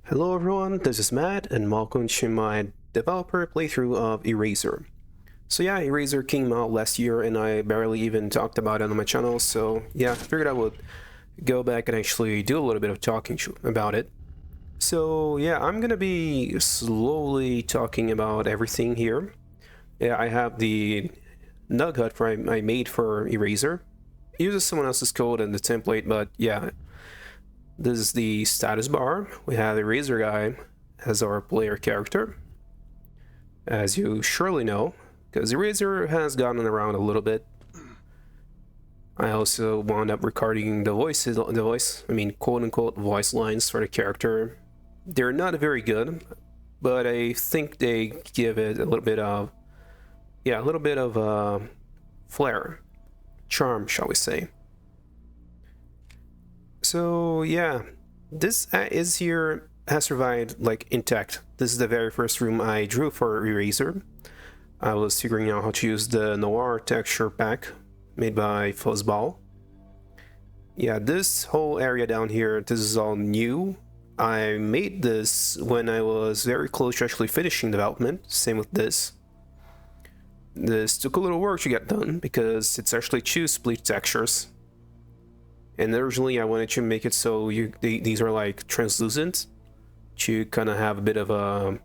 Hello everyone, this is Matt and welcome to my developer playthrough of Eraser. So yeah, Eraser came out last year and I barely even talked about it on my channel, so yeah, I figured I would go back and actually do a little bit of talking about it. So yeah, I'm gonna be slowly talking about everything here. Yeah, I have the nugget I made for Eraser. It uses someone else's code and the template, but yeah, this is the status bar. We have Eraser guy as our player character, as you surely know, because Eraser has gotten around a little bit. I also wound up recording the quote-unquote voice lines for the character. They're not very good, but I think they give it a little bit of, flair, charm, shall we say. So yeah, this has survived like intact. This is the very first room I drew for Eraser. I was figuring out how to use the Noir texture pack made by Fuzzball. Yeah, this whole area down here, this is all new. I made this when I was very close to actually finishing development. Same with this. This took a little work to get done because it's actually two split textures. And originally I wanted to make it so these are like translucent to kind of have a bit of a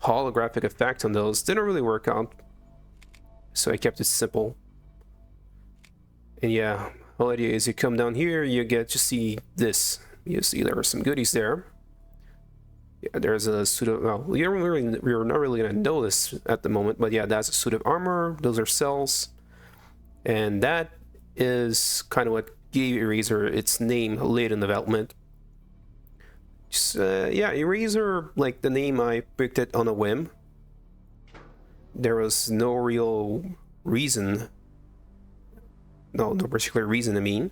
holographic effect on those. Didn't really work out, so I kept it simple. And yeah, whole idea is you come down here, you get to see this. You see there are some goodies there. Yeah, there's a suit of, well, you're not really gonna know this at the moment, but yeah, that's a suit of armor. Those are cells, and that is kind of what gave Eraser its name late in development. Yeah, Eraser, like the name, I picked it on a whim. There was no real reason, no particular reason, I mean.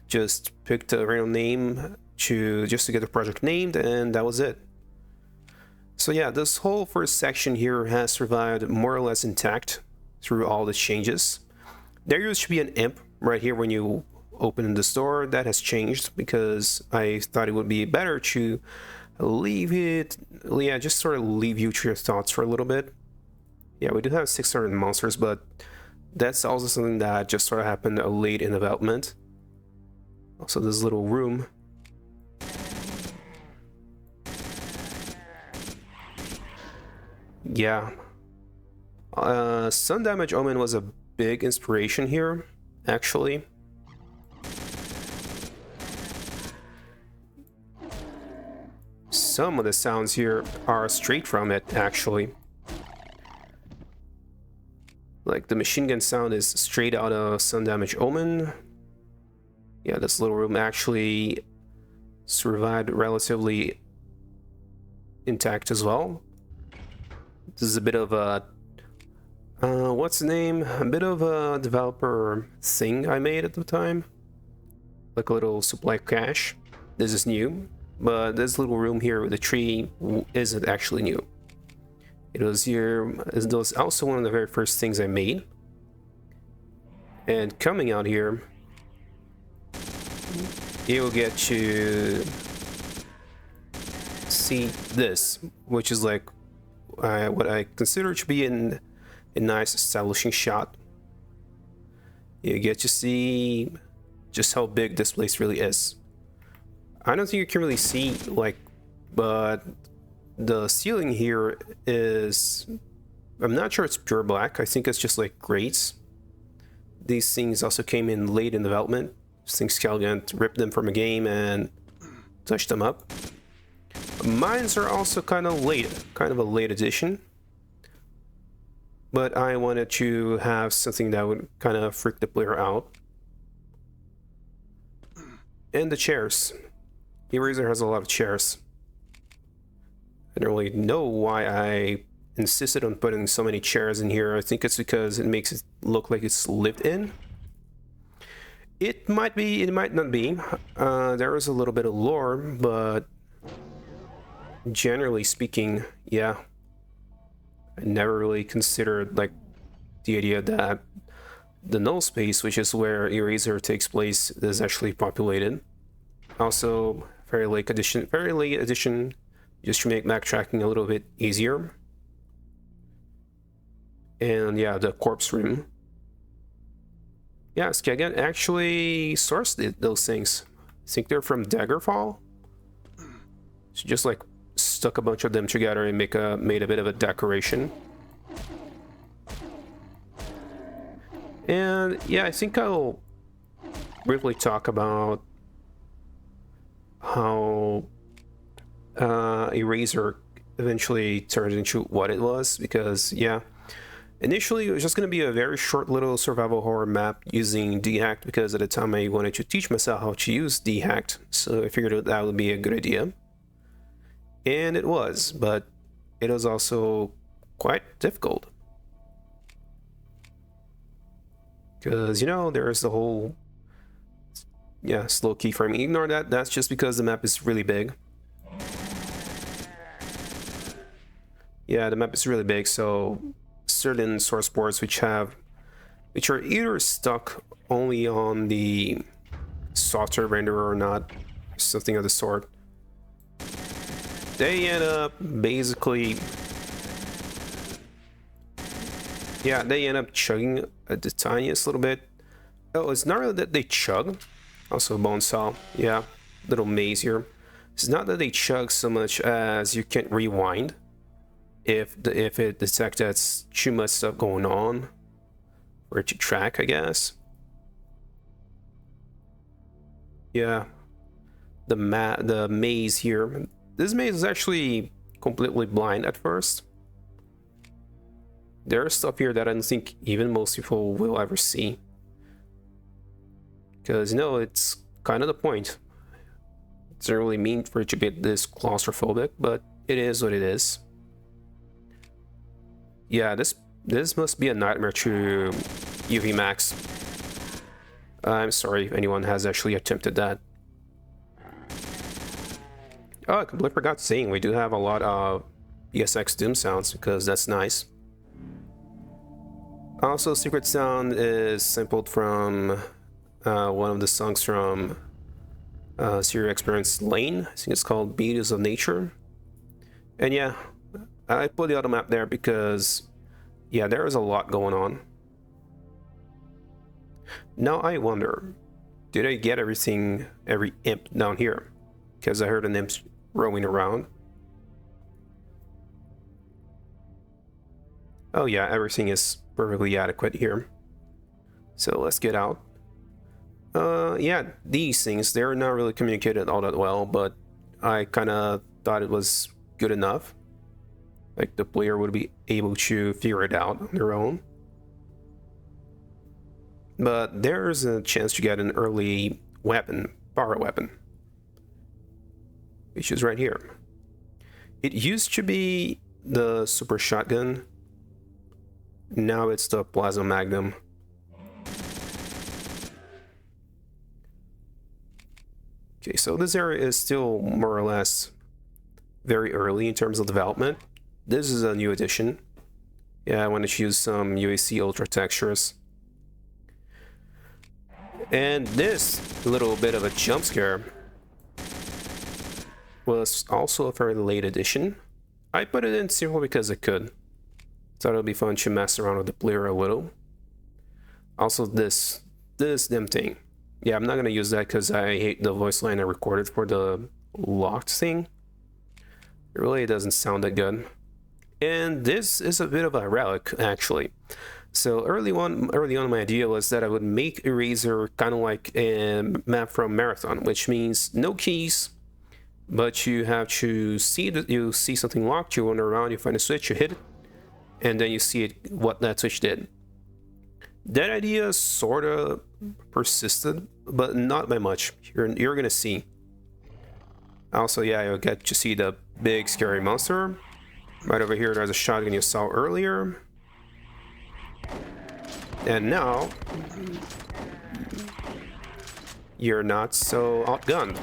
Just picked a random name just to get the project named, and that was it. So yeah, this whole first section here has survived more or less intact through all the changes. There used to be an imp right here when you open the store. That has changed because I thought it would be better to leave it, yeah, just sort of leave you to your thoughts for a little bit. Yeah, we do have 600 monsters, but that's also something that just sort of happened late in development. Also, this little room. Yeah. Sun Damage Omen was a big inspiration here, actually. Some of the sounds here are straight from it, actually. Like the machine gun sound is straight out of Sun Damage Omen. Yeah, this little room actually survived relatively intact as well. This is a bit of a what's the name? A bit of a developer thing I made at the time. Like a little supply cache. This is new, but this little room here with the tree isn't actually new. It was also one of the very first things I made. And coming out here, you'll get to see this, which is like what I consider to be a nice establishing shot. You get to see just how big this place really is. I don't think you can really see, like, but the ceiling here is, I'm not sure it's pure black. I think it's just like grates. These things also came in late in development. Things Scalgant ripped them from a game and touched them up. Mines are also kind of a late addition. But I wanted to have something that would kind of freak the player out. And the chairs. Eraser has a lot of chairs. I don't really know why I insisted on putting so many chairs in here. I think it's because it makes it look like it's lived in. It might be, it might not be. There is a little bit of lore, but generally speaking, yeah. I never really considered like the idea that the null space, which is where Eraser takes place, is actually populated. Also, very late addition, just to make backtracking a little bit easier. And yeah, the corpse room. Yeah, Skagan actually sourced those things. I think they're from Daggerfall. She just like stuck a bunch of them together and made a bit of a decoration. And yeah, I think I'll briefly talk about how Eraser eventually turned into what it was, because yeah, initially it was just going to be a very short little survival horror map using Dehacked, because at the time I wanted to teach myself how to use Dehacked, so I figured that would be a good idea. And it was, but it was also quite difficult. Because, you know, there's the whole, yeah, slow keyframing. Ignore that, that's just because the map is really big. Yeah, the map is really big, so certain source boards which are either stuck only on the software renderer or not, something of the sort, they end up basically, yeah, they end up chugging at the tiniest little bit. Oh, it's not really that they chug. Also bone saw, yeah, little maze here. It's not that they chug so much as you can't rewind if it detects that's too much stuff going on for it to track, I guess. Yeah, the maze here. This maze is actually completely blind at first. There's stuff here that I don't think even most people will ever see. Because, you know, it's kind of the point. It doesn't really mean for it to be this claustrophobic, but it is what it is. Yeah, this must be a nightmare to UV Max. I'm sorry if anyone has actually attempted that. Oh, I completely forgot saying we do have a lot of GZDoom sounds, because that's nice. Also, Secret Sound is sampled from one of the songs from Serial Experience Lane. I think it's called Beauties of Nature. And yeah, I put the other map there because, yeah, there is a lot going on. Now I wonder, did I get every imp down here? Because I heard an imp roaming around. Oh yeah, everything is perfectly adequate here. So let's get out. Yeah, these things, they're not really communicated all that well, but I kind of thought it was good enough. Like the player would be able to figure it out on their own. But there's a chance to get an early weapon, power weapon, which is right here. It used to be the super shotgun. Now it's the plasma magnum. Okay, so this area is still more or less very early in terms of development. This is a new addition. Yeah, I wanted to use some UAC Ultra textures. And this little bit of a jump scare was also a fairly late addition. I put it in simply because I could. Thought it would be fun to mess around with the player a little. Also this damn thing. Yeah, I'm not gonna use that because I hate the voice line I recorded for the locked thing. It really doesn't sound that good. And this is a bit of a relic, actually. So early on, my idea was that I would make Eraser kind of like a map from Marathon, which means no keys, but you have to see that you see something locked, you wander around, you find a switch, you hit it, and then you see it, what that switch did. That idea sort of persisted, but not by much. You're gonna see. Also, yeah, you'll get to see the big scary monster. Right over here, there's a shotgun you saw earlier. And now, you're not so outgunned.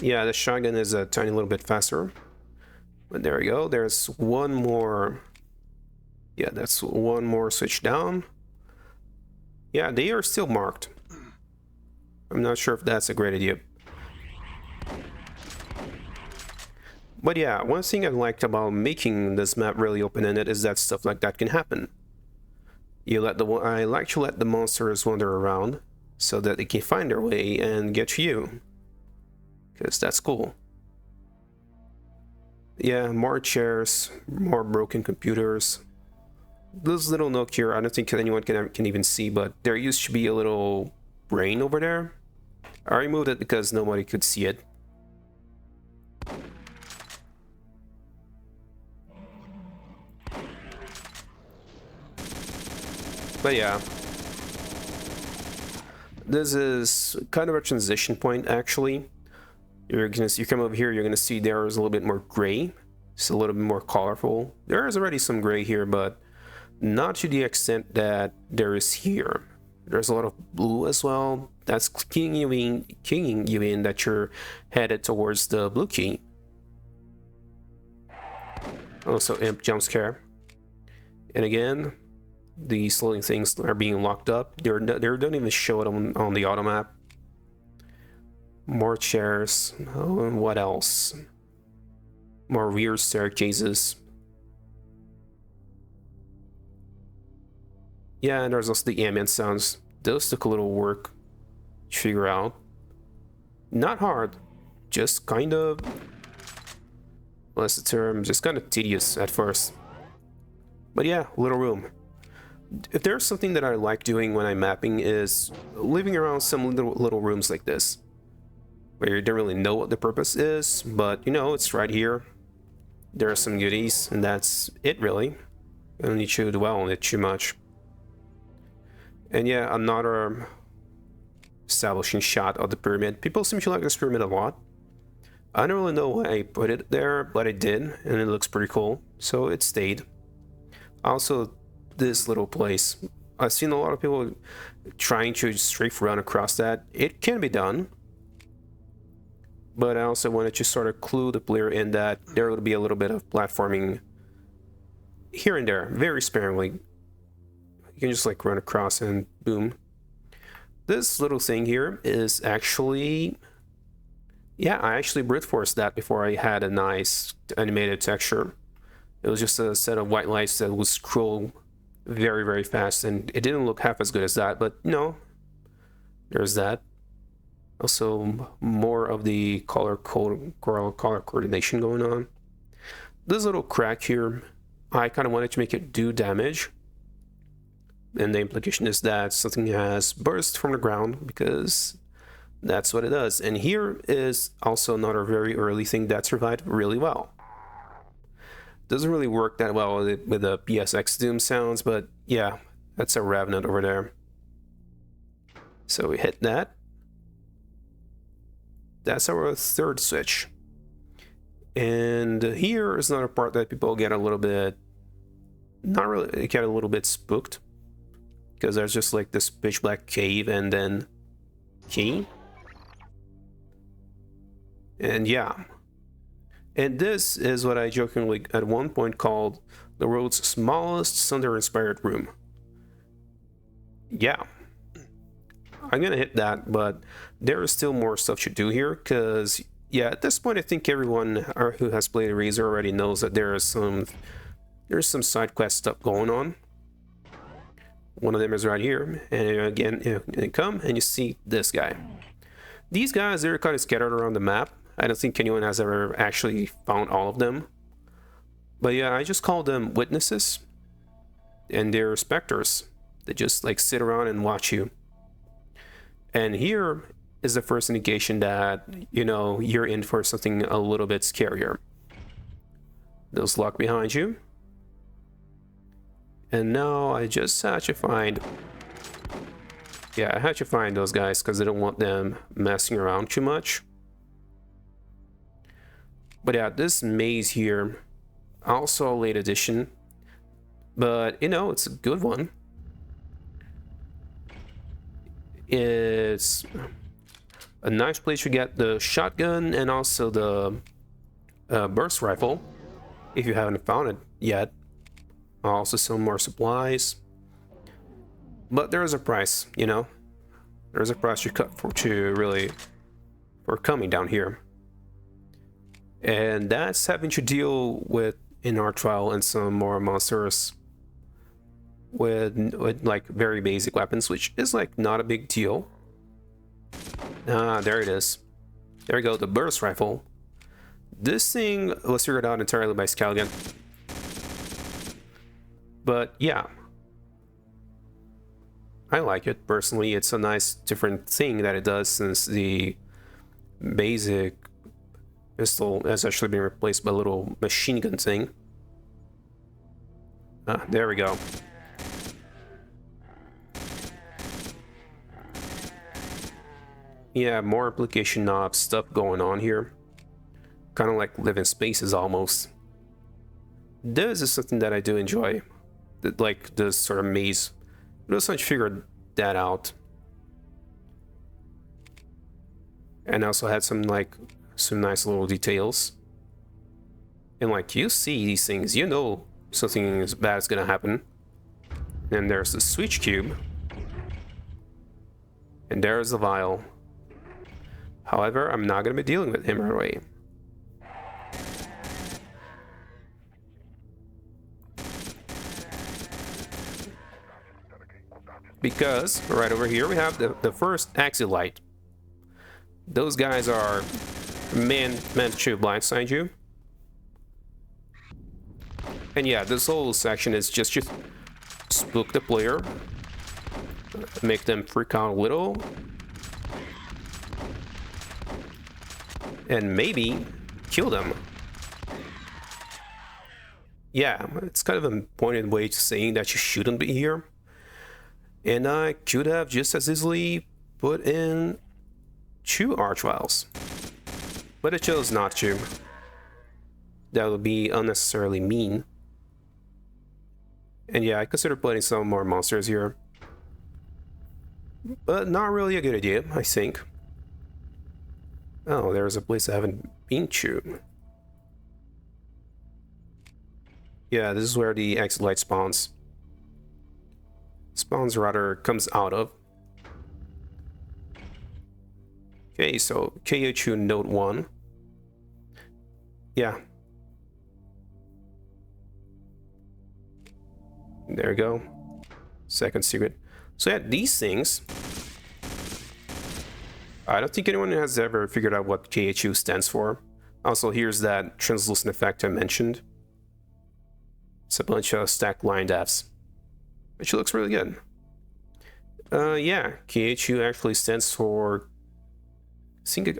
Yeah, the shotgun is a tiny little bit faster. But there we go, there's one more Yeah, that's one more switch down. Yeah, they are still marked. I'm not sure if that's a great idea. But yeah, one thing I liked about making this map really open-ended is that stuff like that can happen. I like to let the monsters wander around so that they can find their way and get to you, because that's cool. Yeah, more chairs, more broken computers. This little nook here, I don't think anyone can even see, but there used to be a little brain over there. I removed it because nobody could see it. But yeah, this is kind of a transition point actually. You come over here, you're gonna see there is a little bit more gray. It's a little bit more colorful. There is already some gray here, but not to the extent that there is here. There's a lot of blue as well. That's keying you in that you're headed towards the blue key. Also, imp jump scare. And again, these little things are being locked up. They don't even show it on the auto map. More chairs. Oh, and what else? More weird staircases. Yeah, and there's also the ambient sounds. Those took a little work to figure out. Not hard, just kind of, what's the term? Just kind of tedious at first. But yeah, little room. If there's something that I like doing when I'm mapping is living around some little rooms like this, where you don't really know what the purpose is, but you know, it's right here. There are some goodies, and that's it really. I don't need to dwell on it too much. And yeah, another establishing shot of the pyramid. People seem to like this pyramid a lot. I don't really know why I put it there, but I did, and it looks pretty cool, so it stayed. Also, this little place. I've seen a lot of people trying to strafe run across that. It can be done, but I also wanted to sort of clue the player in that there would be a little bit of platforming here and there, very sparingly. You can just like run across and boom. This little thing here is actually, yeah, I actually brute forced that before I had a nice animated texture. It was just a set of white lights that would scroll very, very fast, and it didn't look half as good as that, but no, there's that. Also, more of the color coordination going on. This little crack here, I kind of wanted to make it do damage. And the implication is that something has burst from the ground, because that's what it does. And here is also another very early thing that survived really well. Doesn't really work that well with the GZDoom sounds, but yeah, that's a Revenant over there. So we hit that. That's our third switch. And here is another part that people get a little bit, not really, get a little bit spooked. Because there's just like this pitch black cave and then key. And yeah. And this is what I jokingly at one point called the world's smallest Sunder-inspired room. Yeah. I'm gonna hit that, but there is still more stuff to do here, because yeah, at this point I think everyone who has played Razor already knows that there's some side quest stuff going on. One of them is right here, and again, you come and you see this guy. These guys, they're kind of scattered around the map. I don't think anyone has ever actually found all of them. But yeah, I just call them witnesses, and they're specters. They just like sit around and watch you. And here is the first indication that, you know, you're in for something a little bit scarier. Those lock behind you. And now I just had to find... Yeah, I had to find those guys because I don't want them messing around too much. But yeah, this maze here, also a late edition. But, you know, it's a good one. It's a nice place to get the shotgun and also the burst rifle, if you haven't found it yet. Also some more supplies. But there is a price, you know? There's a price you cut for coming down here. And that's having to deal with in our trial and some more monsters with like very basic weapons, which is like not a big deal. Ah, there it is. There we go, the burst rifle. This thing was figured out entirely by Scalligan. But yeah, I like it personally. It's a nice different thing that it does, since the basic pistol has actually been replaced by a little machine gun thing. Ah, there we go. Yeah, more application knob stuff going on here. Kind of like living spaces almost. This is something that I do enjoy. Like this sort of maze. But also I figured that out. And also had some nice little details. And like you see these things, you know something bad is gonna happen. And there's the switch cube. And there's the vial. However, I'm not gonna be dealing with him right away. Because right over here we have the first Axilite. Those guys are meant to blindside you. And yeah, this whole section is just to spook the player, make them freak out a little, and maybe kill them. Yeah, it's kind of a pointed way to saying that you shouldn't be here. And I could have just as easily put in 2 archviles, but I chose not to. That would be unnecessarily mean. And yeah, I consider putting some more monsters here, but not really a good idea, I think. Oh, there's a place I haven't been to. Yeah, this is where the Axilite spawns. Spawns rather, comes out of. Okay, so KO2 Note 1. Yeah. There we go. Second secret. So yeah, these things, I don't think anyone has ever figured out what KHU stands for. Also, here's that translucent effect I mentioned. It's a bunch of stacked line Fs, which looks really good. Yeah, KHU actually stands for,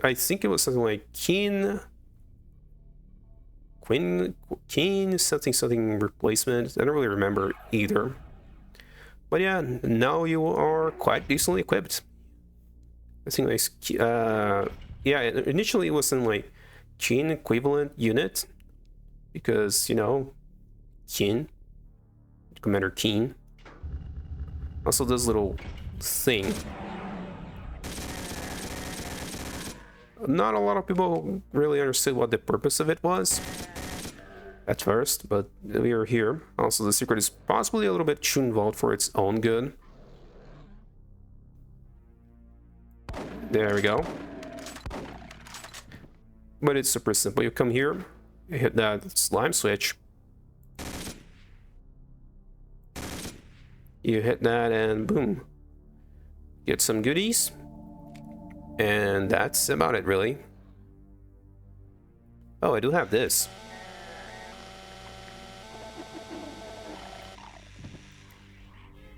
I think it was something like keen something replacement. I don't really remember either. But yeah, now you are quite decently equipped. I think like yeah, initially it wasn't like keen equivalent unit, because you know, Keen, Commander Keen. Also this little thing. Not a lot of people really understood what the purpose of it was at first, but we are here. Also, the secret is possibly a little bit too involved for its own good. There we go. But it's super simple. You come here, you hit that slime switch. You hit that and boom. Get some goodies. And that's about it, really. Oh, I do have this.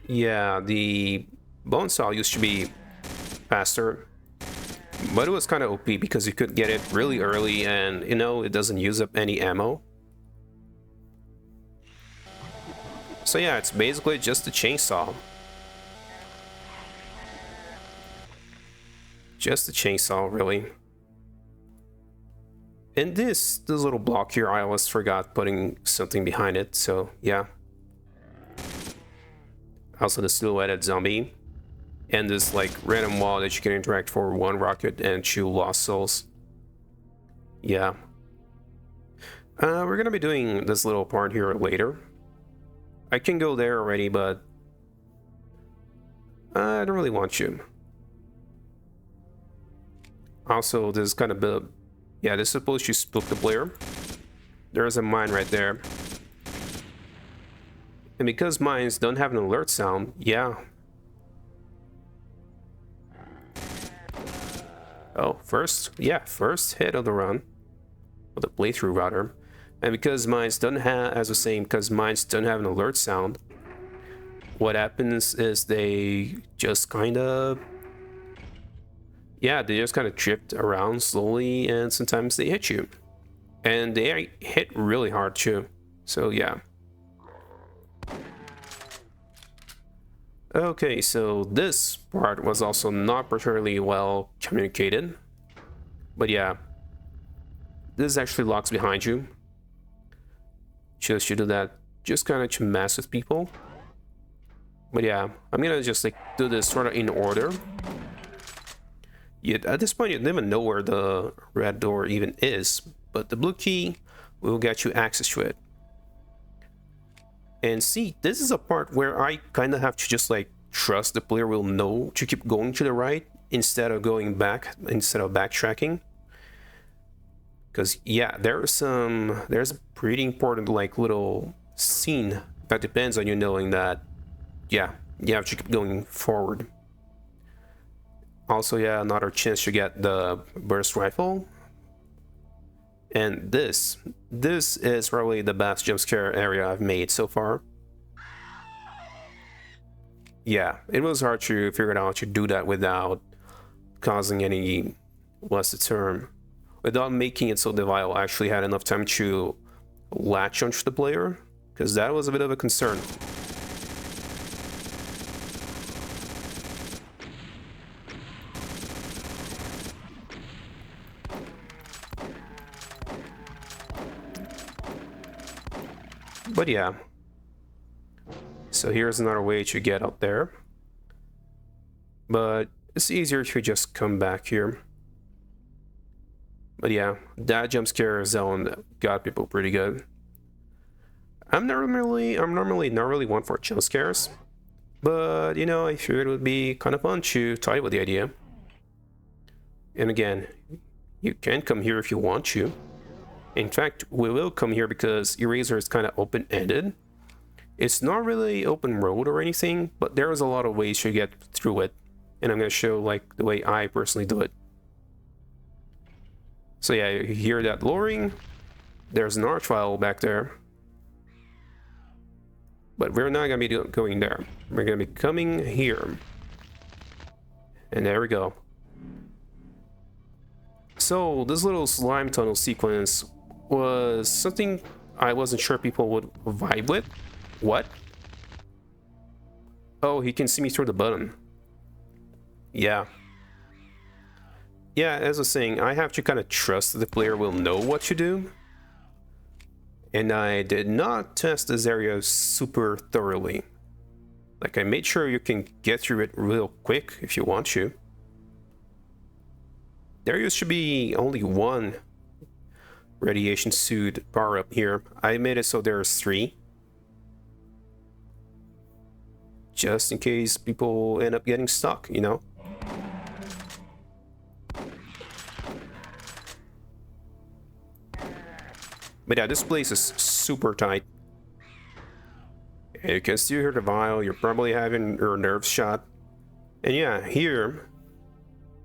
Yeah, the bone saw used to be faster, but it was kind of OP because you could get it really early and, you know, it doesn't use up any ammo. So yeah, it's basically just a chainsaw. Just a chainsaw, really. And this little block here, I always forgot putting something behind it, so yeah. Also the silhouetted zombie. And this like random wall that you can interact for 1 rocket and 2 lost souls. Yeah. We're gonna be doing this little part here later. I can go there already, but I don't really want you. Also, this is kind of the... Yeah, this is supposed to spook the player. There's a mine right there. And because mines don't have an alert sound, yeah. Oh, first hit of the run. Or the playthrough, rather. And because mines don't have, as I was saying, because mines don't have an alert sound, what happens is they just kind of... Yeah, they just kind of drift around slowly, and sometimes they hit you. And they hit really hard too. So yeah. Okay, so this part was also not particularly well communicated. But yeah. This actually locks behind you. Just you do that just kind of to mess with people. But yeah, I'm gonna just like do this sort of in order. Yet at this point you don't even know where the red door even is, but the blue key will get you access to it. And see, this is a part where I kind of have to just like trust the player will know to keep going to the right instead of going back, instead of backtracking. Because yeah, there's a pretty important like little scene that depends on you knowing that, yeah, you have to keep going forward. Also, yeah, another chance to get the burst rifle. And this is probably the best jump scare area I've made so far. Yeah, it was hard to figure out how to do that without causing any, what's the term? Without making it so the vial actually had enough time to latch onto the player, because that was a bit of a concern. But yeah, so here's another way to get out there, but it's easier to just come back here. But yeah, that jump scare zone got people pretty good. I'm normally not really one for jump scares, but you know, I figured it would be kind of fun to toy with the idea. And again, you can come here if you want to. In fact, we will come here because Eraser is kind of open-ended. It's not really open road or anything, but there is a lot of ways to get through it. And I'm going to show like the way I personally do it. So yeah, you hear that lowering. There's an arch file back there. But we're not going to be going there. We're going to be coming here. And there we go. So this little slime tunnel sequence was something I wasn't sure people would vibe with. What? Oh, he can see me through the button. Yeah. Yeah, as I was saying, I have to kind of trust that the player will know what to do. And I did not test this area super thoroughly. Like, I made sure you can get through it real quick if you want to. There used to be only one radiation suit bar up here. I made it so there's 3. Just in case people end up getting stuck, you know? But yeah, this place is super tight. You can still hear the vial, you're probably having your nerves shot. And yeah, here,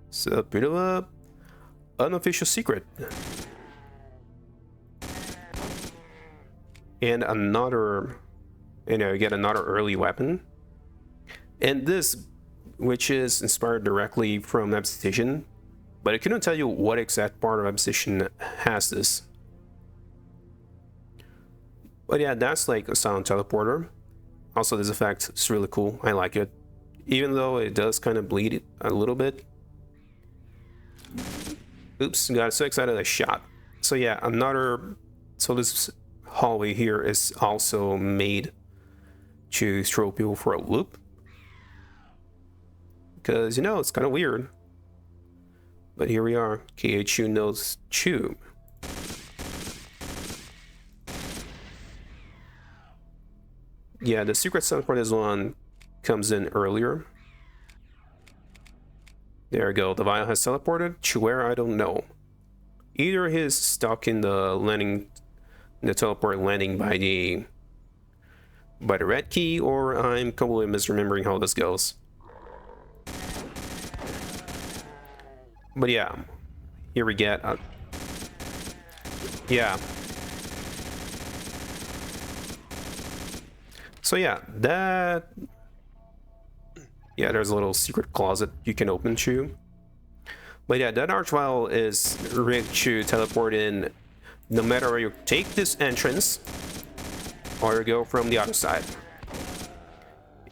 it's a bit of a unofficial secret. And another, you know, you get another early weapon. And this, which is inspired directly from Abstation, but I couldn't tell you what exact part of Abstation has this. But yeah, that's like a sound teleporter. Also, this effect is really cool. I like it. Even though it does kind of bleed a little bit. Oops, got so excited I shot. So yeah, so this hallway here is also made to throw people for a loop. Because, you know, it's kind of weird. But here we are, KHU Nose Tube. Yeah, the secret cell for this one comes in earlier. There we go. The vial has teleported to where I don't know. Either he's stuck in the landing, the teleport landing by the red key, or I'm completely misremembering how this goes. But yeah, here we get yeah. So yeah, that... Yeah, there's a little secret closet you can open to. But yeah, that arch vial is rigged to teleport in no matter where you take this entrance or you go from the other side.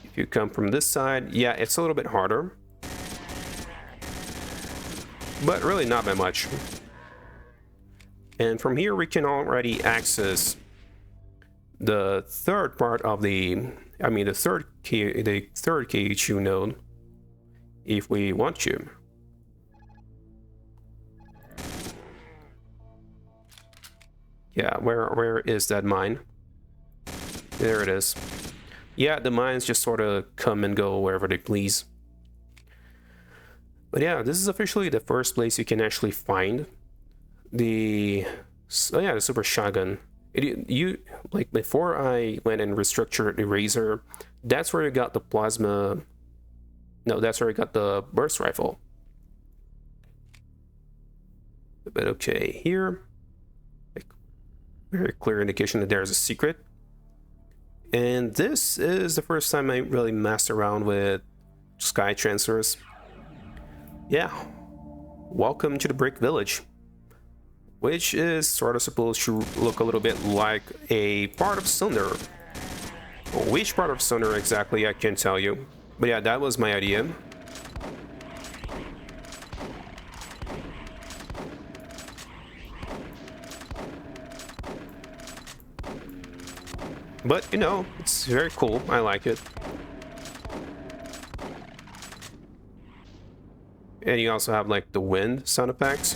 If you come from this side, yeah, it's a little bit harder. But really not by much. And from here we can already access the third part of the, the third KHU node if we want to. Yeah, where is that mine? There it is. Yeah, the mines just sort of come and go wherever they please. But yeah, this is officially the first place you can actually find the the super shotgun. You like, before I went and restructured the razor, that's where you got the plasma. No, that's where you got the burst rifle. But okay, here, like, very clear indication that there's a secret. And this is the first time I really messed around with sky transfers. Yeah, welcome to the Brick Village, which is sort of supposed to look a little bit like a part of Sunder. Which part of Sunder exactly, I can't tell you. But yeah, that was my idea. But, you know, it's very cool. I like it. And you also have, like, the wind sound effects.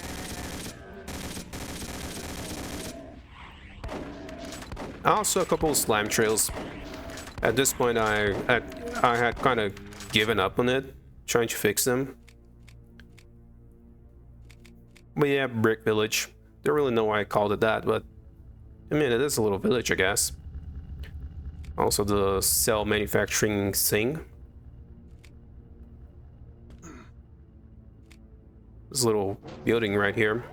Also a couple of slime trails. At this point, I had kind of given up on it, trying to fix them. But yeah, Brick Village. Don't really know why I called it that, but I mean, it is a little village, I guess. Also the cell manufacturing thing. This little building right here.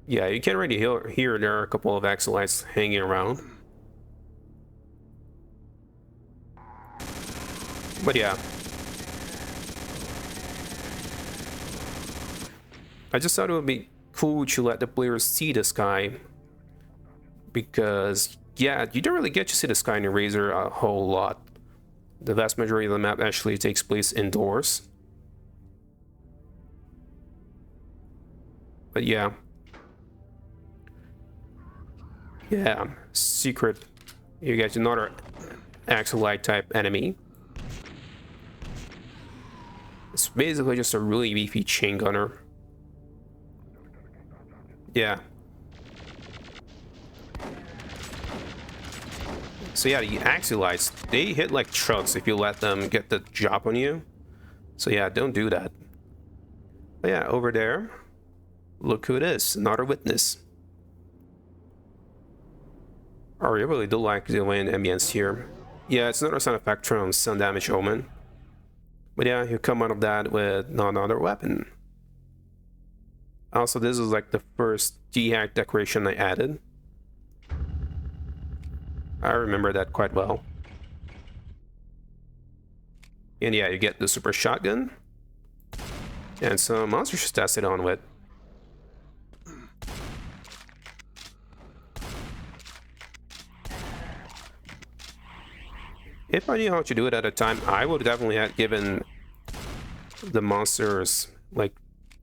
Yeah, you can already hear there are a couple of Axolites hanging around. But yeah. I just thought it would be cool to let the players see the sky. Because, yeah, you don't really get to see the sky in Razor a whole lot. The vast majority of the map actually takes place indoors. But yeah. Yeah, secret. You get another Axolite type enemy. It's basically just a really beefy chain gunner. Yeah. So yeah, the Axolites, they hit like trucks if you let them get the job on you. So yeah, don't do that. But yeah, over there, look who it is, another witness. I really do like the wind ambience here. Yeah, it's another sound effect from Sun Damage Omen. But yeah, you come out of that with another weapon. Also, this is like the first D-hack decoration I added. I remember that quite well. And yeah, you get the super shotgun. And some monsters to test it on with. If I knew how to do it at a time, I would definitely have given the monsters like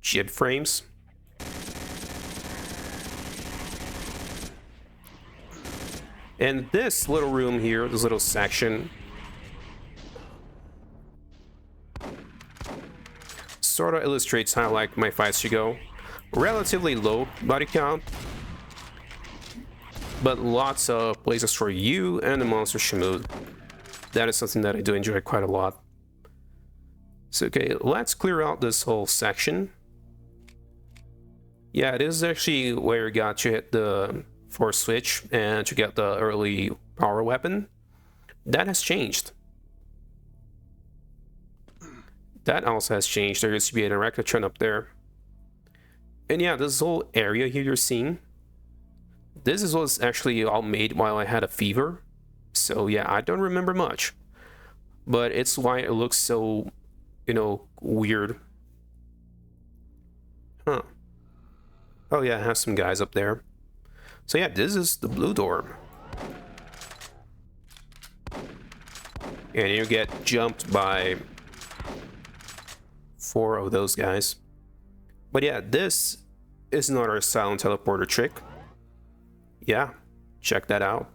jib frames. And this little room here, this little section, sort of illustrates how I like my fights to go. Relatively low body count. but lots of places for you and the monster Shamood. That is something that I do enjoy quite a lot. So okay, let's clear out this whole section. Yeah, this is actually where you got to hit the force switch and to get the early power weapon. That has changed. That also has changed. There used to be an Erectotron up there. And yeah, this whole area here you're seeing, this was actually all made while I had a fever. So yeah, I don't remember much. But it's why it looks so, you know, weird. Huh. Oh yeah, I have some guys up there. So yeah, this is the blue door. And you get jumped by 4 of those guys. But yeah, this is another silent teleporter trick. Yeah, check that out.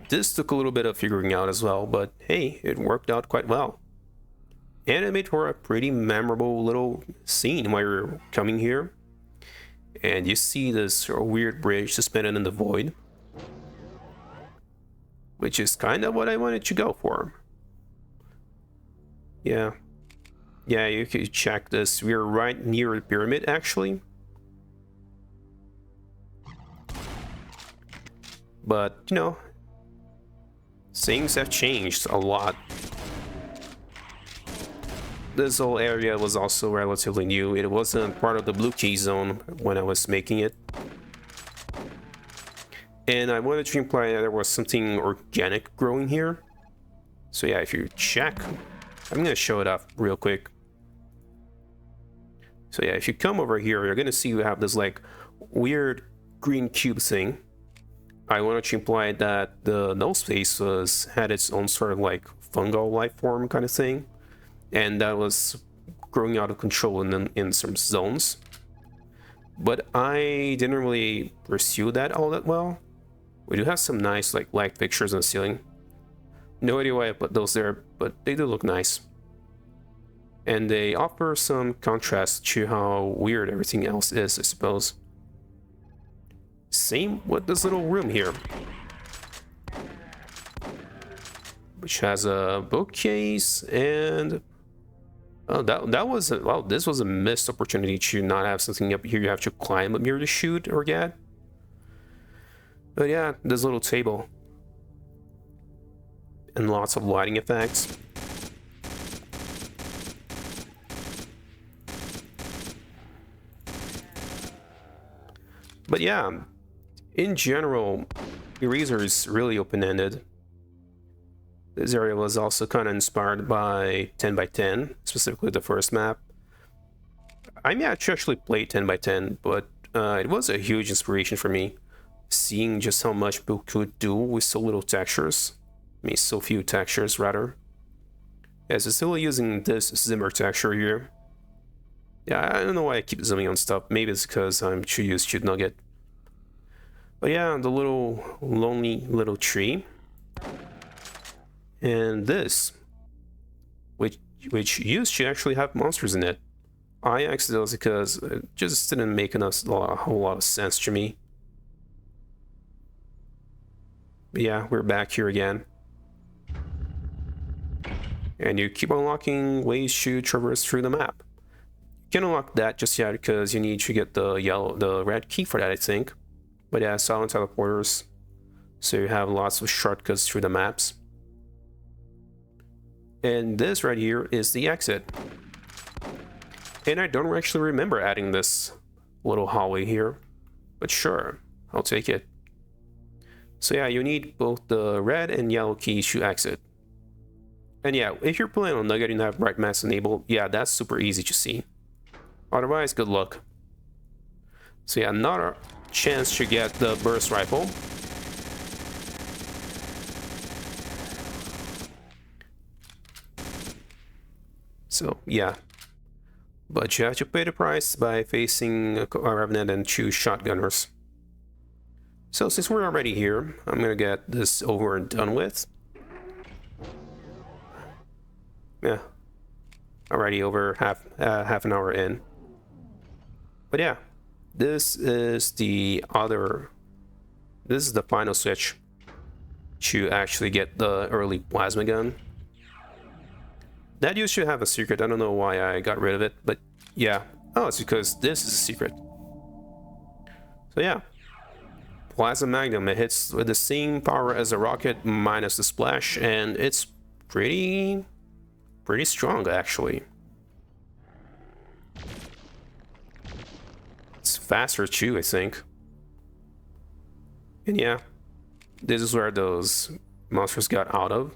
This took a little bit of figuring out as well, but hey, it worked out quite well. And it made for a pretty memorable little scene while you're coming here. And you see this weird bridge suspended in the void. Which is kind of what I wanted to go for. Yeah. Yeah, you can check this. We're right near the pyramid, actually. But, you know, things have changed a lot. This whole area was also relatively new. It wasn't part of the blue key zone when I was making it. And I wanted to imply that there was something organic growing here. So yeah, if you check, I'm gonna show it off real quick. So yeah, if you come over here, you're gonna see you have this like weird green cube thing. I wanted to imply that the null space had its own sort of like fungal life form kind of thing. And that was growing out of control in some zones. But I didn't really pursue that all that well. We do have some nice like light fixtures on the ceiling. No idea why I put those there, but they do look nice. And they offer some contrast to how weird everything else is, I suppose. Same with this little room here, which has a bookcase and oh, that was a, well, this was a missed opportunity to not have something up here you have to climb up here to shoot or get. But yeah, this little table and lots of lighting effects. But yeah, in general, Eraser is really open-ended. This area was also kind of inspired by 10x10, specifically the first map. I may actually play 10x10, but it was a huge inspiration for me, seeing just how much people could do with so little textures. I mean, so few textures, rather. As it's still using this Zimmer texture here. Yeah, I don't know why I keep zooming on stuff. Maybe it's because I'm too used to Nugget. But yeah, the little lonely little tree. And this, which used to actually have monsters in it. I exited those because it just didn't make a whole lot of sense to me. But yeah, we're back here again. And you keep unlocking ways to traverse through the map. You can't unlock that just yet because you need to get the red key for that, I think. But yeah, silent teleporters. So you have lots of shortcuts through the maps. And this right here is the exit. And I don't actually remember adding this little hallway here. But sure, I'll take it. So yeah, you need both the red and yellow keys to exit. And yeah, if you're playing on Nugget and have bright mass enabled, yeah, that's super easy to see. Otherwise, good luck. So yeah, another chance to get the burst rifle. So yeah, but you have to pay the price by facing a Revenant and 2 shotgunners. So since we're already here, I'm gonna get this over and done with. Yeah, already over half an hour in. But yeah, this is the other This is the final switch to actually get the early plasma gun. That used to have a secret. I don't know why I got rid of it, but yeah. Oh, it's because this is a secret. So yeah. Plasma Magnum, it hits with the same power as a rocket minus the splash, and it's pretty strong actually. It's faster too, I think. And yeah, this is where those monsters got out of.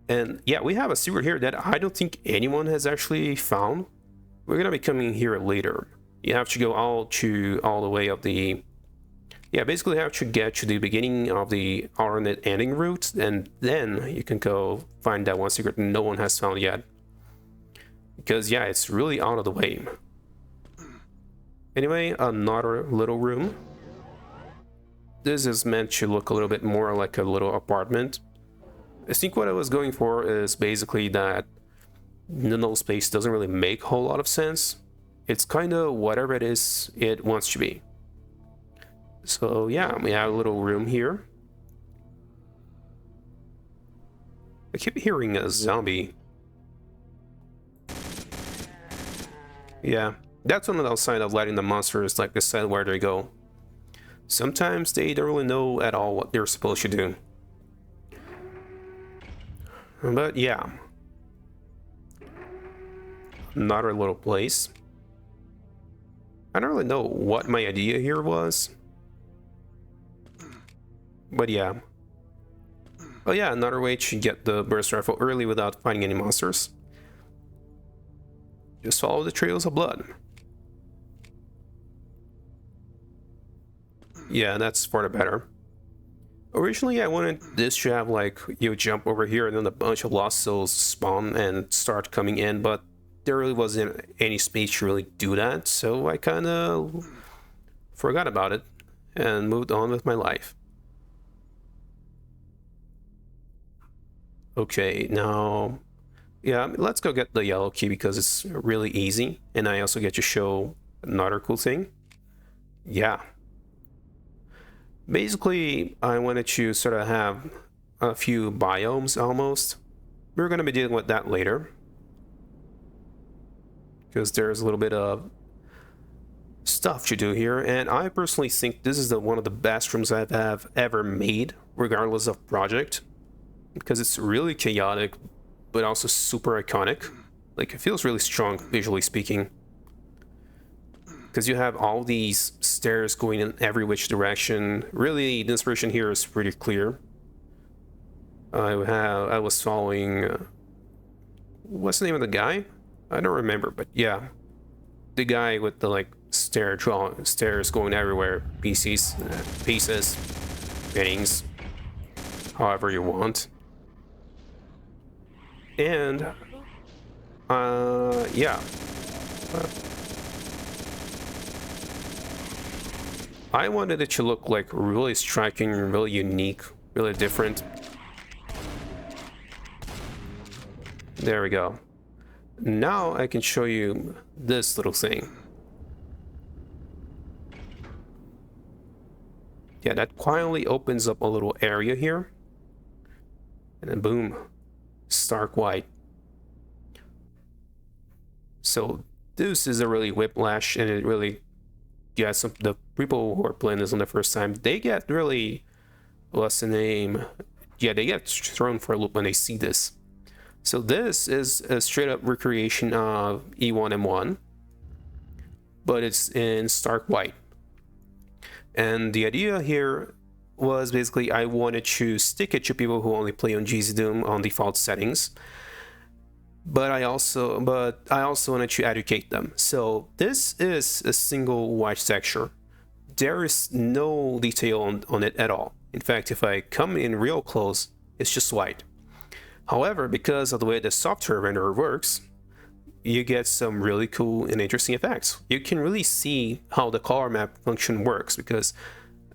And yeah, we have a secret here that I don't think anyone has actually found. We're gonna be coming here later. You have to go all the way up the... Yeah, basically you have to get to the beginning of the alternate ending route, and then you can go find that one secret no one has found yet. Because yeah, it's really out of the way. Anyway, another little room. This is meant to look a little bit more like a little apartment. I think what I was going for is basically that the null space doesn't really make a whole lot of sense. It's kind of whatever it is it wants to be. So yeah, we have a little room here. I keep hearing a zombie. Yeah, that's on the outside of letting the monsters like decide where they go. Sometimes they don't really know at all what they're supposed to do. But yeah. Another little place. I don't really know what my idea here was. But yeah. Oh yeah, another way to get the burst rifle early without finding any monsters. Just follow the trails of blood. Yeah, that's for the better. Originally, I wanted this to have like, you jump over here and then a bunch of lost souls spawn and start coming in, but there really wasn't any space to really do that, so I kind of forgot about it and moved on with my life. Okay, now, yeah, let's go get the yellow key because it's really easy, and I also get to show another cool thing. Yeah. Basically, I wanted to sort of have a few biomes almost. We're going to be dealing with that later, because there's a little bit of stuff to do here, and I personally think this is one of the best rooms I have ever made, regardless of project, because it's really chaotic, but also super iconic. Like, it feels really strong, visually speaking. Because you have all these stairs going in every which direction. Really, the inspiration here is pretty clear. I was following... what's the name of the guy? I don't remember, but yeah. The guy with the, like, stairs going everywhere. pieces, fittings, however you want. And, yeah. I wanted it to look like really striking, really unique, really different. There we go. Now I can show you this little thing. Yeah, that quietly opens up a little area here. And then boom, stark white. So this is a really whiplash, and it really gets the people who are playing this on the first time, they get really, what's the name? Yeah, they get thrown for a loop when they see this. So this is a straight up recreation of E1M1, but it's in stark white. And the idea here was basically I wanted to stick it to people who only play on GZDoom on default settings. But I also wanted to educate them. So this is a single white texture. There is no detail on it at all. In fact, if I come in real close, it's just white. However, because of the way the software renderer works, you get some really cool and interesting effects. You can really see how the color map function works, because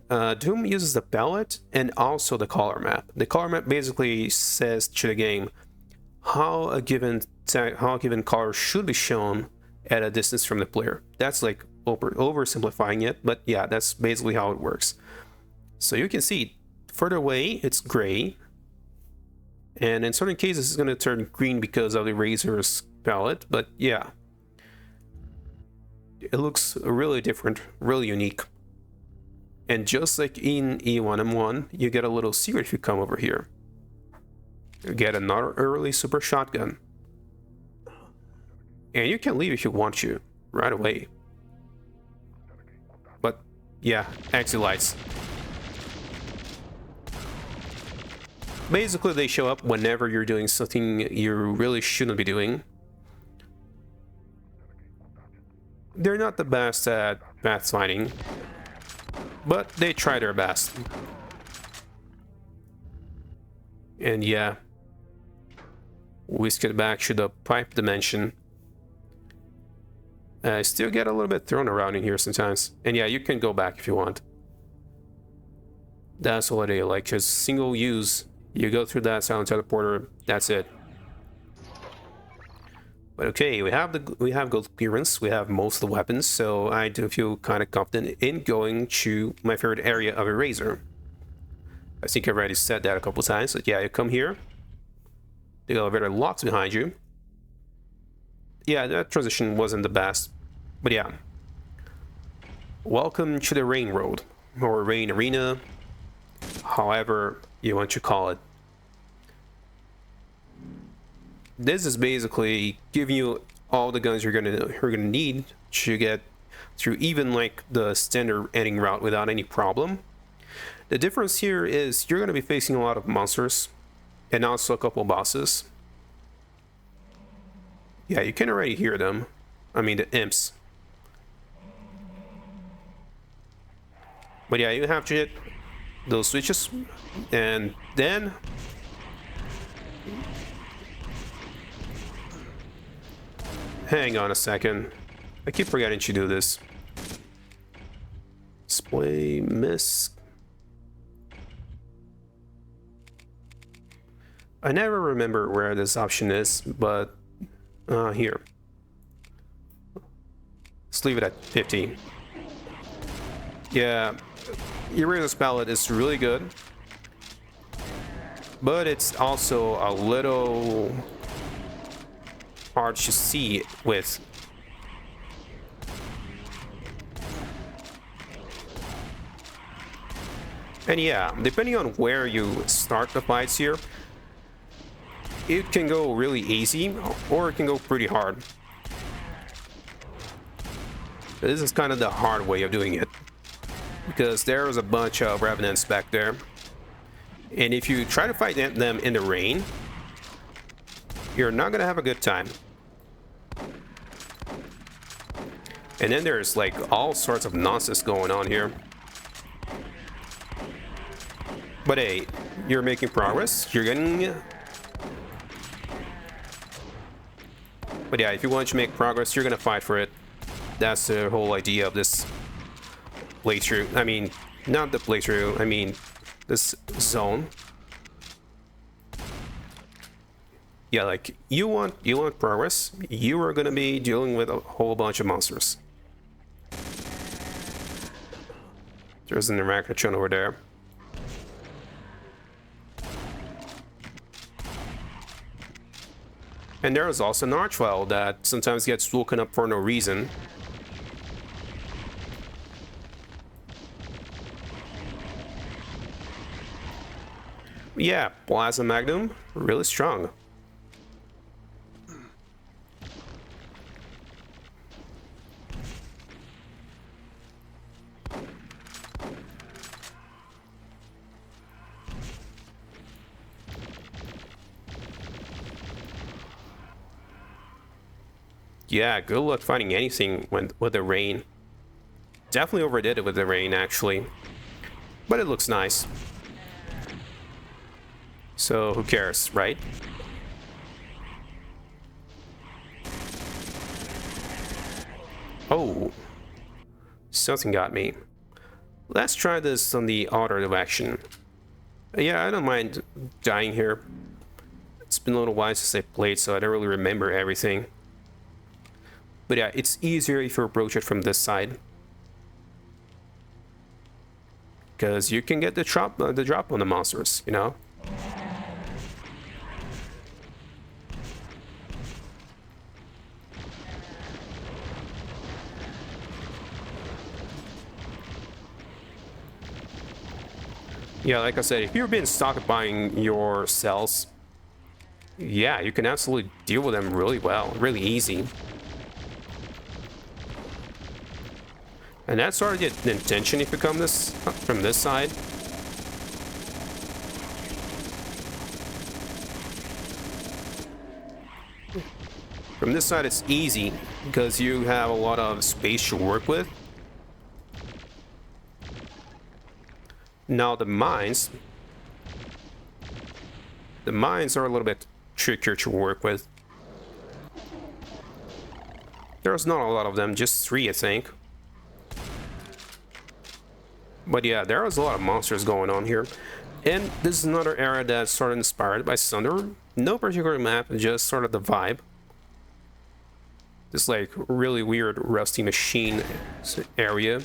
Doom uses the palette and also the color map. The color map basically says to the game how a given color should be shown at a distance from the player. That's like oversimplifying it, but yeah, that's basically how it works. So you can see further away it's gray, and in certain cases it's going to turn green because of the razor's palette, but yeah, it looks really different, really unique. And just like in E1M1, you get a little secret if you come over here. You get another early super shotgun. And you can leave if you want to, right away. But yeah, exit lights. Basically, they show up whenever you're doing something you really shouldn't be doing. They're not the best at pathfinding, but they try their best. And yeah, we skip back to the pipe dimension. I still get a little bit thrown around in here sometimes. And yeah, you can go back if you want. That's what I like, just single use. You go through that silent teleporter, that's it. But okay, we have gold clearance, we have most of the weapons, so I do feel kind of confident in going to my favorite area of Eraser. I think I already said that a couple times, but yeah, you come here. The elevator locks behind you. Yeah, that transition wasn't the best, but yeah. Welcome to the rainworld, or rain arena, however you want to call it. This is basically giving you all the guns you're gonna need to get through even like the standard ending route without any problem. The difference here is you're gonna be facing a lot of monsters and also a couple bosses. Yeah, you can already hear them. I mean the imps. But yeah, you have to hit those switches and then hang on a second. I keep forgetting to do this. Display miss. I never remember where this option is, but here. Let's leave it at 50. Yeah, Eraser's palette is really good, but it's also a little hard to see with. And yeah, depending on where you start the fights here, it can go really easy or it can go pretty hard. This is kind of the hard way of doing it, because there's a bunch of revenants back there, and if you try to fight them in the rain, you're not gonna have a good time. And then there's like all sorts of nonsense going on here. But hey, you're making progress. You're getting... But yeah, if you want to make progress, you're gonna fight for it. That's the whole idea of this playthrough. I mean, not the playthrough, I mean this zone. Yeah, like you want progress, you are gonna be dealing with a whole bunch of monsters. There's an arachnotron over there. And there is also an archvile that sometimes gets woken up for no reason. Yeah, plasma magnum, really strong. Yeah, good luck finding anything with the rain. Definitely overdid it with the rain, actually. But it looks nice. So, who cares, right? Oh. Something got me. Let's try this on the other direction. Yeah, I don't mind dying here. It's been a little while since I played, so I don't really remember everything. But yeah, it's easier if you approach it from this side. because you can get the drop on the monsters, you know. Yeah, like I said, if you've been stockpiling your cells, yeah, you can absolutely deal with them really well, really easy. And that's sort of the intention if you come this from this side. From this side, it's easy because you have a lot of space to work with. Now the mines are a little bit trickier to work with. There's not a lot of them, just 3, I think. But yeah, there is a lot of monsters going on here. And this is another area that's sort of inspired by Sunder. No particular map, just sort of the vibe. This like really weird rusty machine area.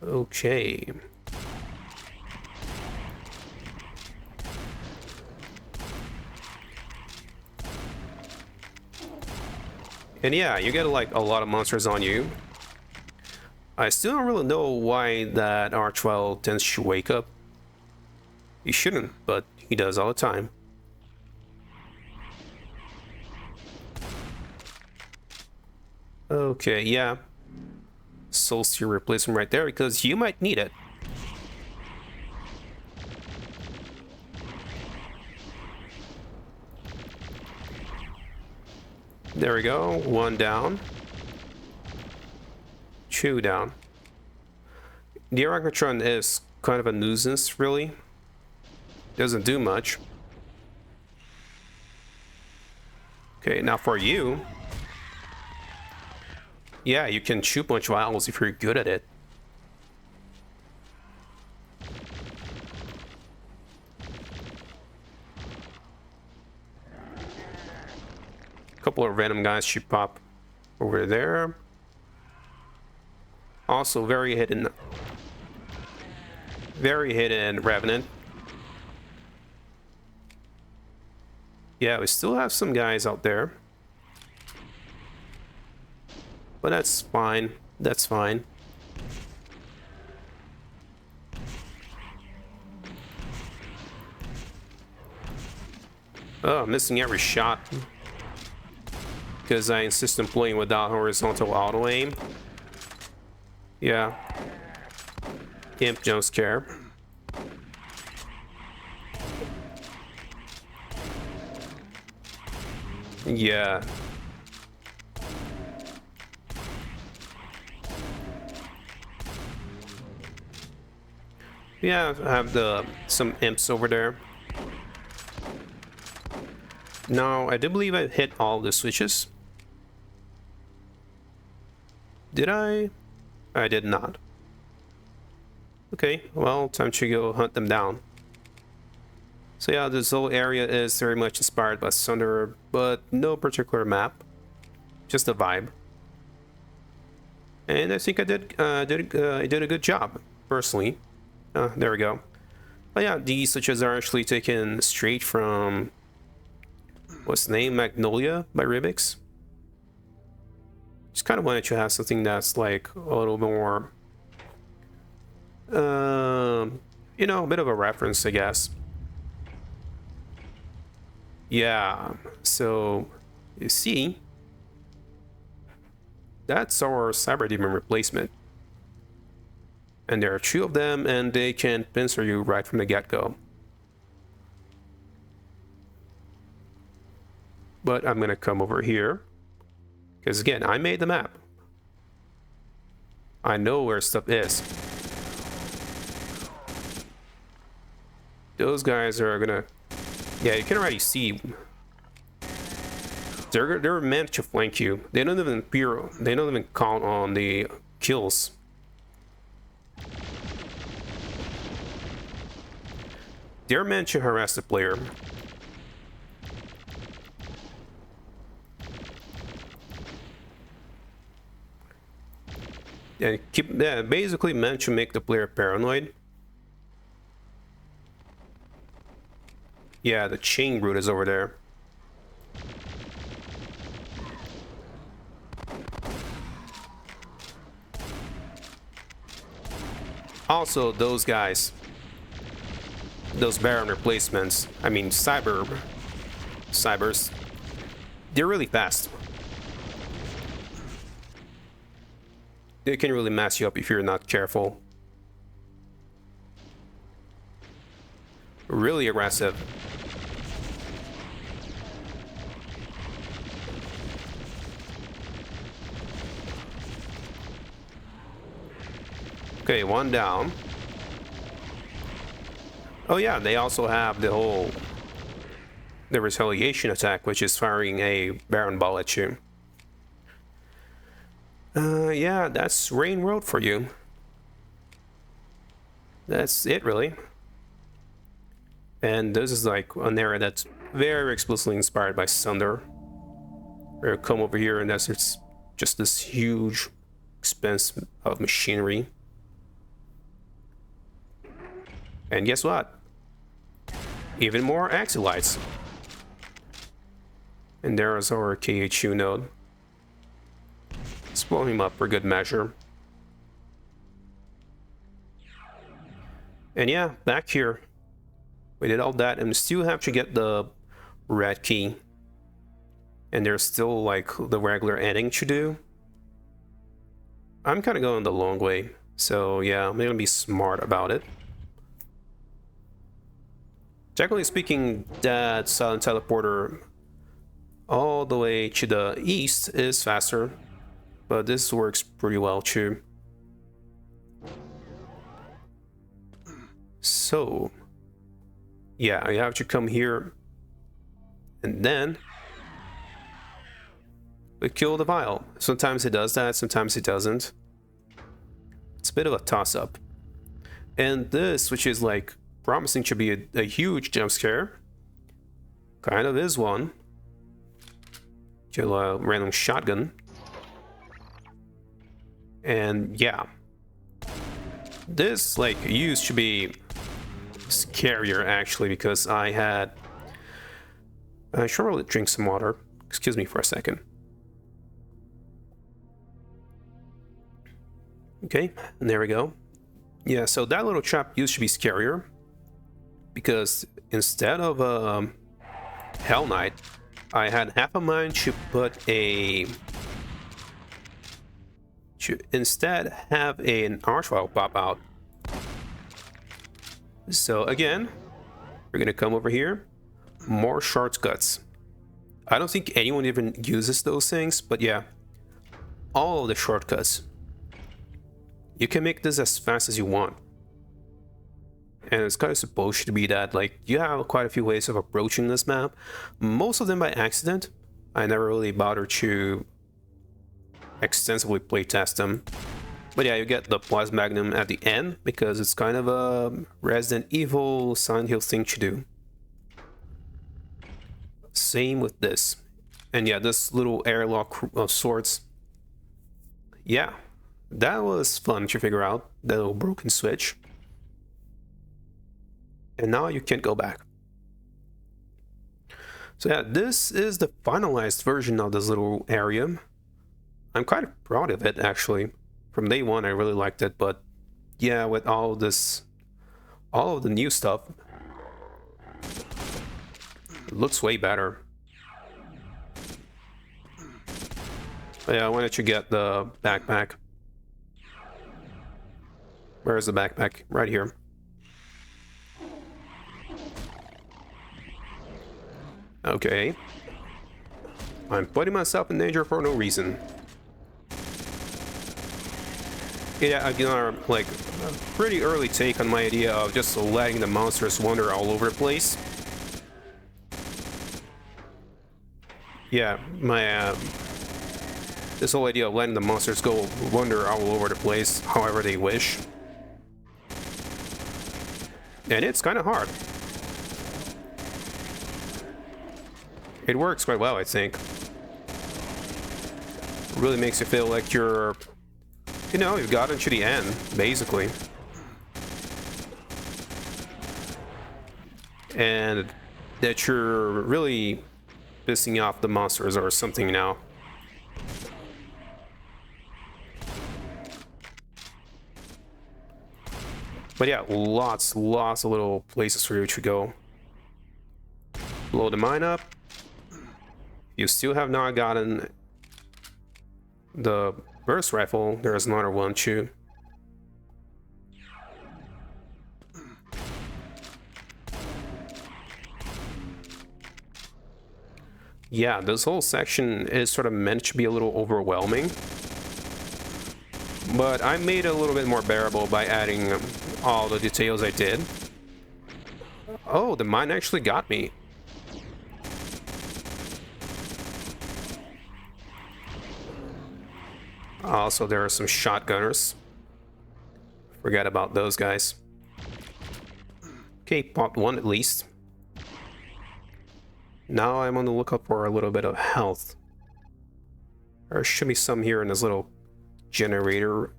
Okay. And yeah, you get like a lot of monsters on you. I still don't really know why that Archwell tends to wake up. He shouldn't, but he does all the time. Okay, yeah. Soul Steer replacement right there because you might need it. There we go. 1 down. 2 down. The Arachnotron is kind of a nuisance, really. Doesn't do much. Okay, now for you. Yeah, you can shoot a bunch of owls if you're good at it. A couple of random guys should pop over there. Also very hidden Revenant. Yeah, we still have some guys out there. But that's fine. That's fine. Oh, I'm missing every shot. Because I insist on playing without horizontal auto aim. Yeah. Imp jump scare. Yeah. Yeah, I have some imps over there. Now, I do believe I hit all the switches. Did I? I did not. Okay, well, time to go hunt them down. So yeah, this whole area is very much inspired by Sunder, but no particular map. Just a vibe. And I think I did a good job, personally. There we go. But yeah, these switches are actually taken straight from... what's the name? Magnolia by Rubik's. Just kind of wanted to have something that's like a little more... you know, a bit of a reference, I guess. Yeah, so you see, that's our Cyber Demon replacement. And there are 2 of them, and they can pincer you right from the get-go. But I'm gonna come over here, because again, I made the map. I know where stuff is. Those guys are gonna... yeah, you can already see. They're meant to flank you. They don't even count on the kills. They're meant to harass the player. and basically meant to make the player paranoid. Yeah, the chain root is over there. Also, those guys, those Baron replacements, I mean cybers, they're really fast. They can really mess you up if you're not careful. Really aggressive. Okay, one down. Oh yeah, they also have the retaliation attack, which is firing a Baron ball at you. Yeah, that's rainworld for you. That's it, really. And this is like an area that's very explicitly inspired by Sunder. We're gonna come over here, and it's just this huge expanse of machinery. And guess what? Even more Axelites. And there's our KHU node. Let's blow him up for good measure. And yeah, back here. We did all that, and we still have to get the red key. And there's still like the regular ending to do. I'm kind of going the long way, so yeah, I'm gonna be smart about it. Technically speaking, that silent teleporter all the way to the east is faster, but this works pretty well too. So yeah, you have to come here, and then we kill the vial. Sometimes it does that, sometimes it doesn't. It's a bit of a toss-up. And this, which is like promising to be a huge jump scare, kind of is one. Kill a random shotgun. And yeah, this like used to be scarier actually, because I should really drink some water. Excuse me for a second. Okay, and there we go. Yeah, so that little trap used to be scarier, because instead of Hell Knight, I had half a mind to instead have an Archvile pop out. So again, we're gonna come over here, more shortcuts. I don't think anyone even uses those things, but yeah, all of the shortcuts. You can make this as fast as you want. And it's kind of supposed to be that, like, you have quite a few ways of approaching this map. Most of them by accident. I never really bothered to extensively playtest them. But yeah, you get the plus magnum at the end, because it's kind of a Resident Evil Silent Hill thing to do. Same with this. And yeah, this little airlock of sorts. Yeah, that was fun to figure out, that little broken switch. And now you can't go back. So yeah, this is the finalized version of this little area. I'm quite proud of it, actually. From day one, I really liked it, but yeah, with all of the new stuff, it looks way better. But yeah, I wanted to get the backpack. Where is the backpack? Right here. Okay. I'm putting myself in danger for no reason. Yeah, again, like a pretty early take on my idea of just letting the monsters wander all over the place. Yeah, my this whole idea of letting the monsters go wander all over the place however they wish. And it's kind of hard. It works quite well, I think. It really makes you feel like you're You know, you've gotten to the end, basically. And that you're really pissing off the monsters or something now. But yeah, lots of little places for you to go. Blow the mine up. You still have not gotten the burst rifle. There's another one too. Yeah, this whole section is sort of meant to be a little overwhelming. But I made it a little bit more bearable by adding all the details I did. Oh, the mine actually got me. Also, there are some shotgunners. Forget about those guys. Okay, popped one at least. Now I'm on the lookout for a little bit of health. There should be some here in this little generator.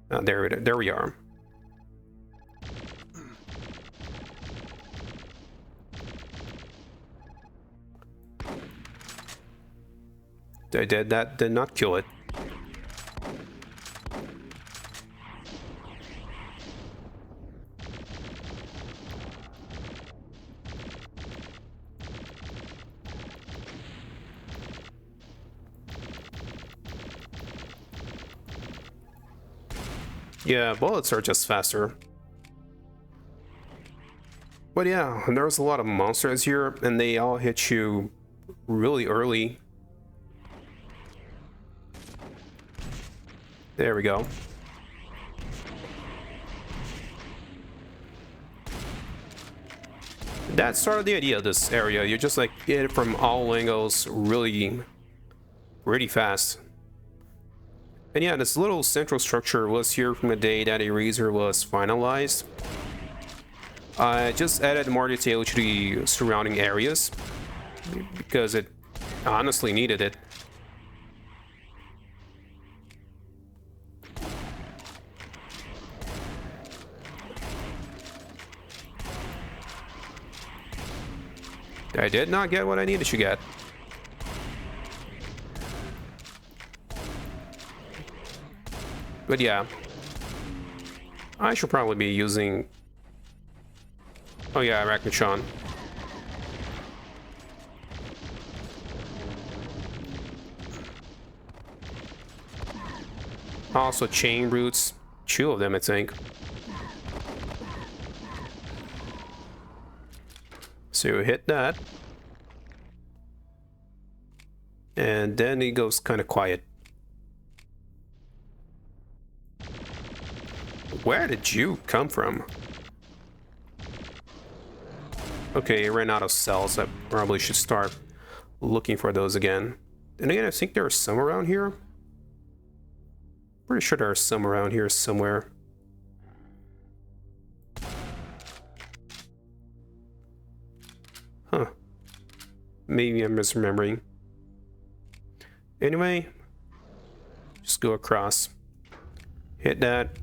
There we are. That did not kill it. Yeah, bullets are just faster. But yeah, there's a lot of monsters here, and they all hit you really early. There we go. That's sort of the idea of this area. You just like get it from all angles really fast. And yeah, this little central structure was here from the day that Eraser was finalized. I just added more detail to the surrounding areas because it honestly needed it. I did not get what I needed to get. But yeah, I should probably be using... Oh yeah, Arachnotron. Also chain roots, 2 of them I think. So hit that. And then it goes kind of quiet. Where did you come from? Okay, I ran out of cells. I probably should start looking for those again. And again, I think there are some around here. Pretty sure there are some around here somewhere. Huh. Maybe I'm misremembering. Anyway, just go across. Hit that.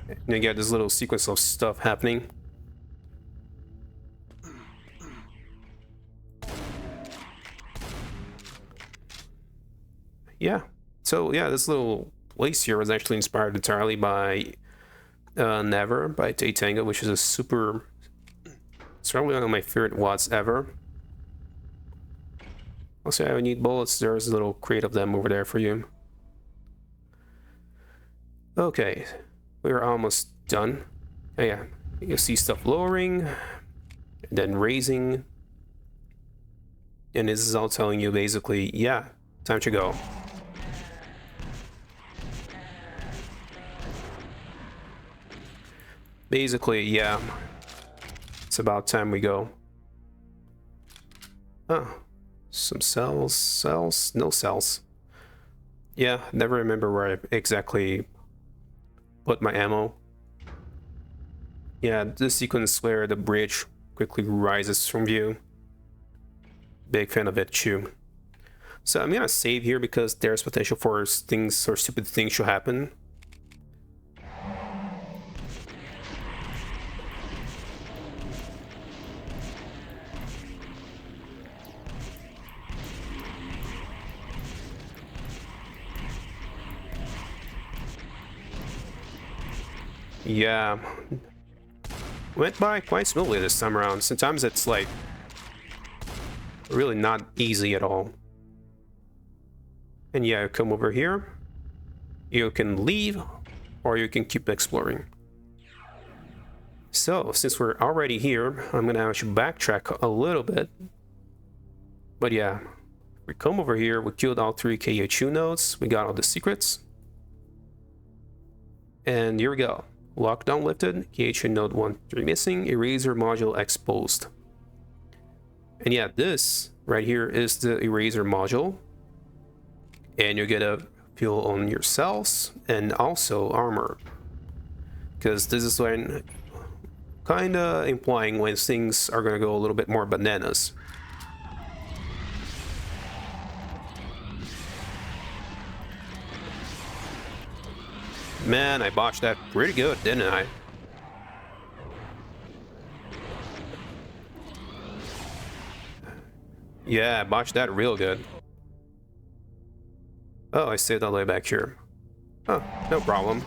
And you get this little sequence of stuff happening. Yeah. So yeah, this little place here was actually inspired entirely by Never by Tango, which is a super... It's probably one of my favorite WADs ever. Also, I need bullets. There's a little crate of them over there for you. Okay. We're almost done. Oh, yeah, you see stuff lowering, and then raising, and this is all telling you basically, yeah, time to go. Basically, yeah, it's about time we go. Oh, some cells, no cells. Yeah, never remember where I exactly put my ammo. Yeah, this sequence where the bridge quickly rises from view. Big fan of it too. So I'm gonna save here because there's potential for things or stupid things to happen. Yeah, went by quite smoothly this time around. Sometimes it's like really not easy at all. And yeah, come over here. You can leave or you can keep exploring. So since we're already here, I'm gonna actually backtrack a little bit. But yeah, we come over here, we killed all 3 KHU nodes, we got all the secrets. And here we go. Lockdown lifted, KHU node 1-3 missing, eraser module exposed. And yeah, this right here is the eraser module. And you get a fuel on your cells and also armor. Because this is when kinda implying when things are gonna go a little bit more bananas. Man, I botched that pretty good, didn't I? Yeah, I botched that real good. Oh, I saved all the way back here. Oh, no problem.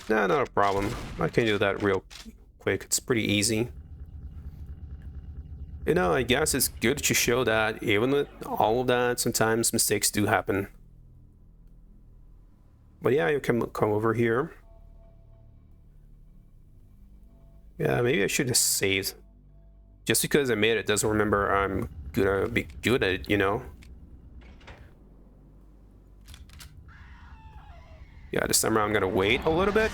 Nah, not a problem. I can do that real quick. It's pretty easy. You know, I guess it's good to show that even with all of that, sometimes mistakes do happen. But yeah, you can come over here. Yeah, maybe I should have saved. Just because I made it doesn't remember I'm gonna be good at it, you know? Yeah, this time around I'm gonna wait a little bit.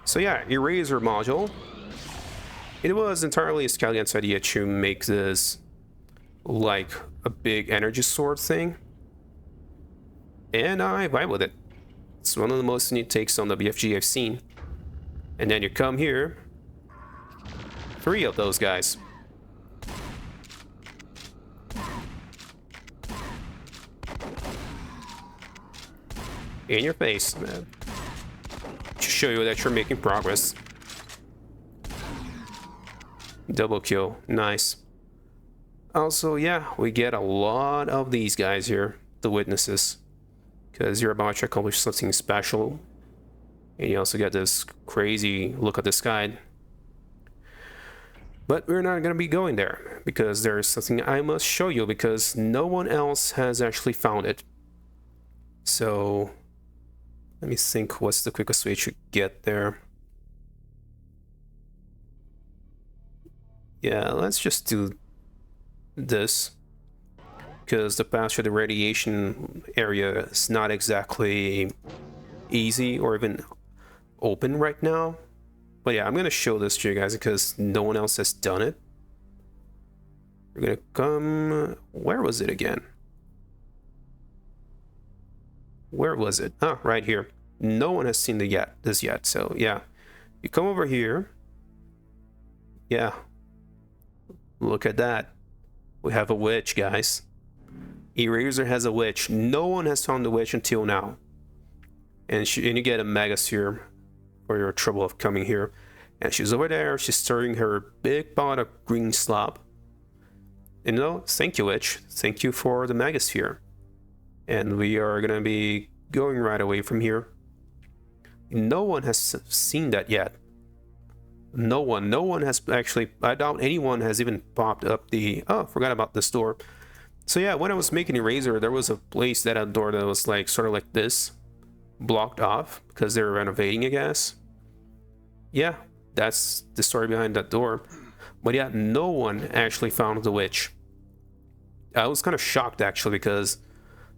So yeah, eraser module. It was entirely Scalliant's idea to make this like a big energy sword thing. And I vibe with it. It's one of the most neat takes on the BFG I've seen. And then you come here. 3 of those guys. In your face, man. To show you that you're making progress. Double kill, nice. Also, yeah, we get a lot of these guys here, the witnesses. Because you're about to accomplish something special. And you also get this crazy look at the sky. But we're not going to be going there. Because there is something I must show you. Because no one else has actually found it. So let me think what's the quickest way to get there. Yeah, let's just do this. Because the path to the radiation area is not exactly easy or even open right now. But yeah, I'm going to show this to you guys because no one else has done it. We're going to come... Where was it again? Where was it? Ah, right here. No one has seen this yet. So yeah, you come over here. Yeah. Look at that. We have a witch, guys. Eraser has a witch. No one has found the witch until now. And you get a megasphere for your trouble of coming here. And she's over there. She's stirring her big pot of green slop. You know, thank you, witch. Thank you for the megasphere. And we are gonna be going right away from here. No one has seen that yet. No one has actually, I doubt anyone has even popped up the, oh, forgot about this door. So yeah, when I was making Eraser, there was a place that had a door that was like, sort of like this, blocked off, because they were renovating, I guess. Yeah, that's the story behind that door. But yeah, no one actually found the witch. I was kind of shocked, actually, because,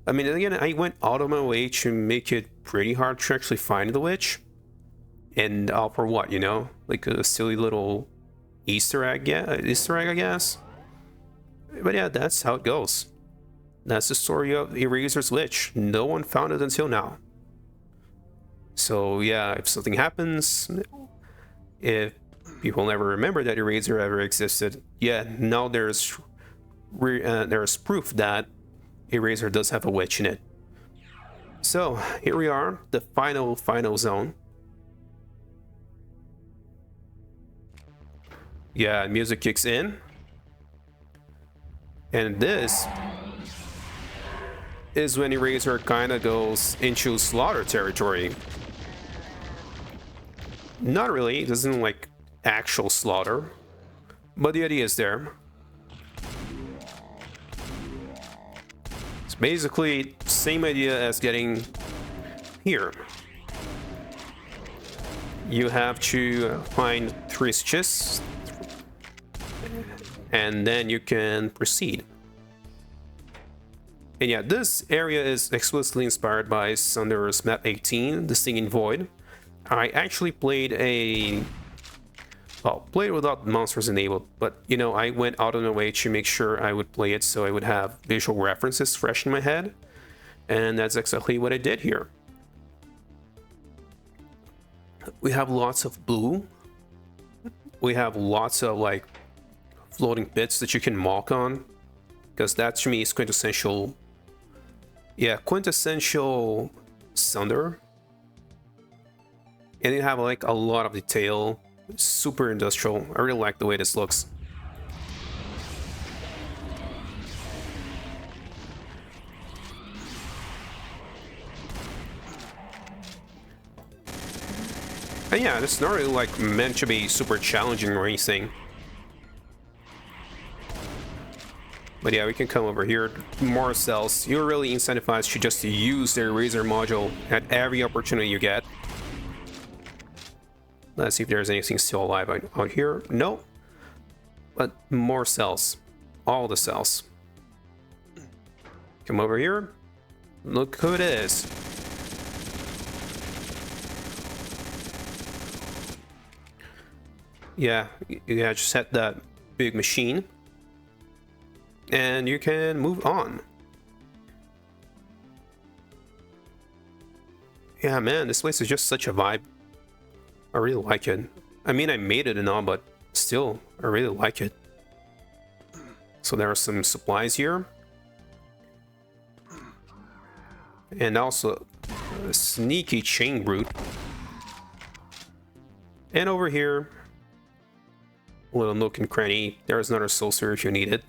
I mean, again, I went out of my way to make it pretty hard to actually find the witch. And all for what, you know? Like a silly little Easter egg, yeah, Easter egg, I guess. But yeah, that's how it goes. That's the story of Eraser's Lich. No one found it until now. So yeah, if something happens, if people never remember that Eraser ever existed, yeah, now there's proof that Eraser does have a witch in it. So here we are, the final zone. Yeah, music kicks in. And this is when Eraser kind of goes into slaughter territory. Not really, it doesn't like actual slaughter, but the idea is there. It's basically same idea as getting here. You have to find 3 stitches, and then you can proceed. And yeah, this area is explicitly inspired by Sunder's map 18, the Singing Void. I actually played played without monsters enabled, but you know, I went out of my way to make sure I would play it so I would have visual references fresh in my head. And that's exactly what I did here. We have lots of blue. We have lots of like floating bits that you can walk on, because that to me is quintessential. Yeah, quintessential Sunder. And you have like a lot of detail, super industrial. I really like the way this looks. And yeah, it's not really like meant to be super challenging or anything. But yeah, we can come over here. More cells. You're really incentivized to just use the Eraser module at every opportunity you get. Let's see if there's anything still alive out here. No. But more cells. All the cells. Come over here. Look who it is. Yeah, just hit that big machine. And you can move on. Yeah, man, this place is just such a vibe. I really like it. I mean, I made it and all, but still, I really like it. So there are some supplies here. And also a sneaky chain brute. And over here, a little nook and cranny. There's another saucer if you need it.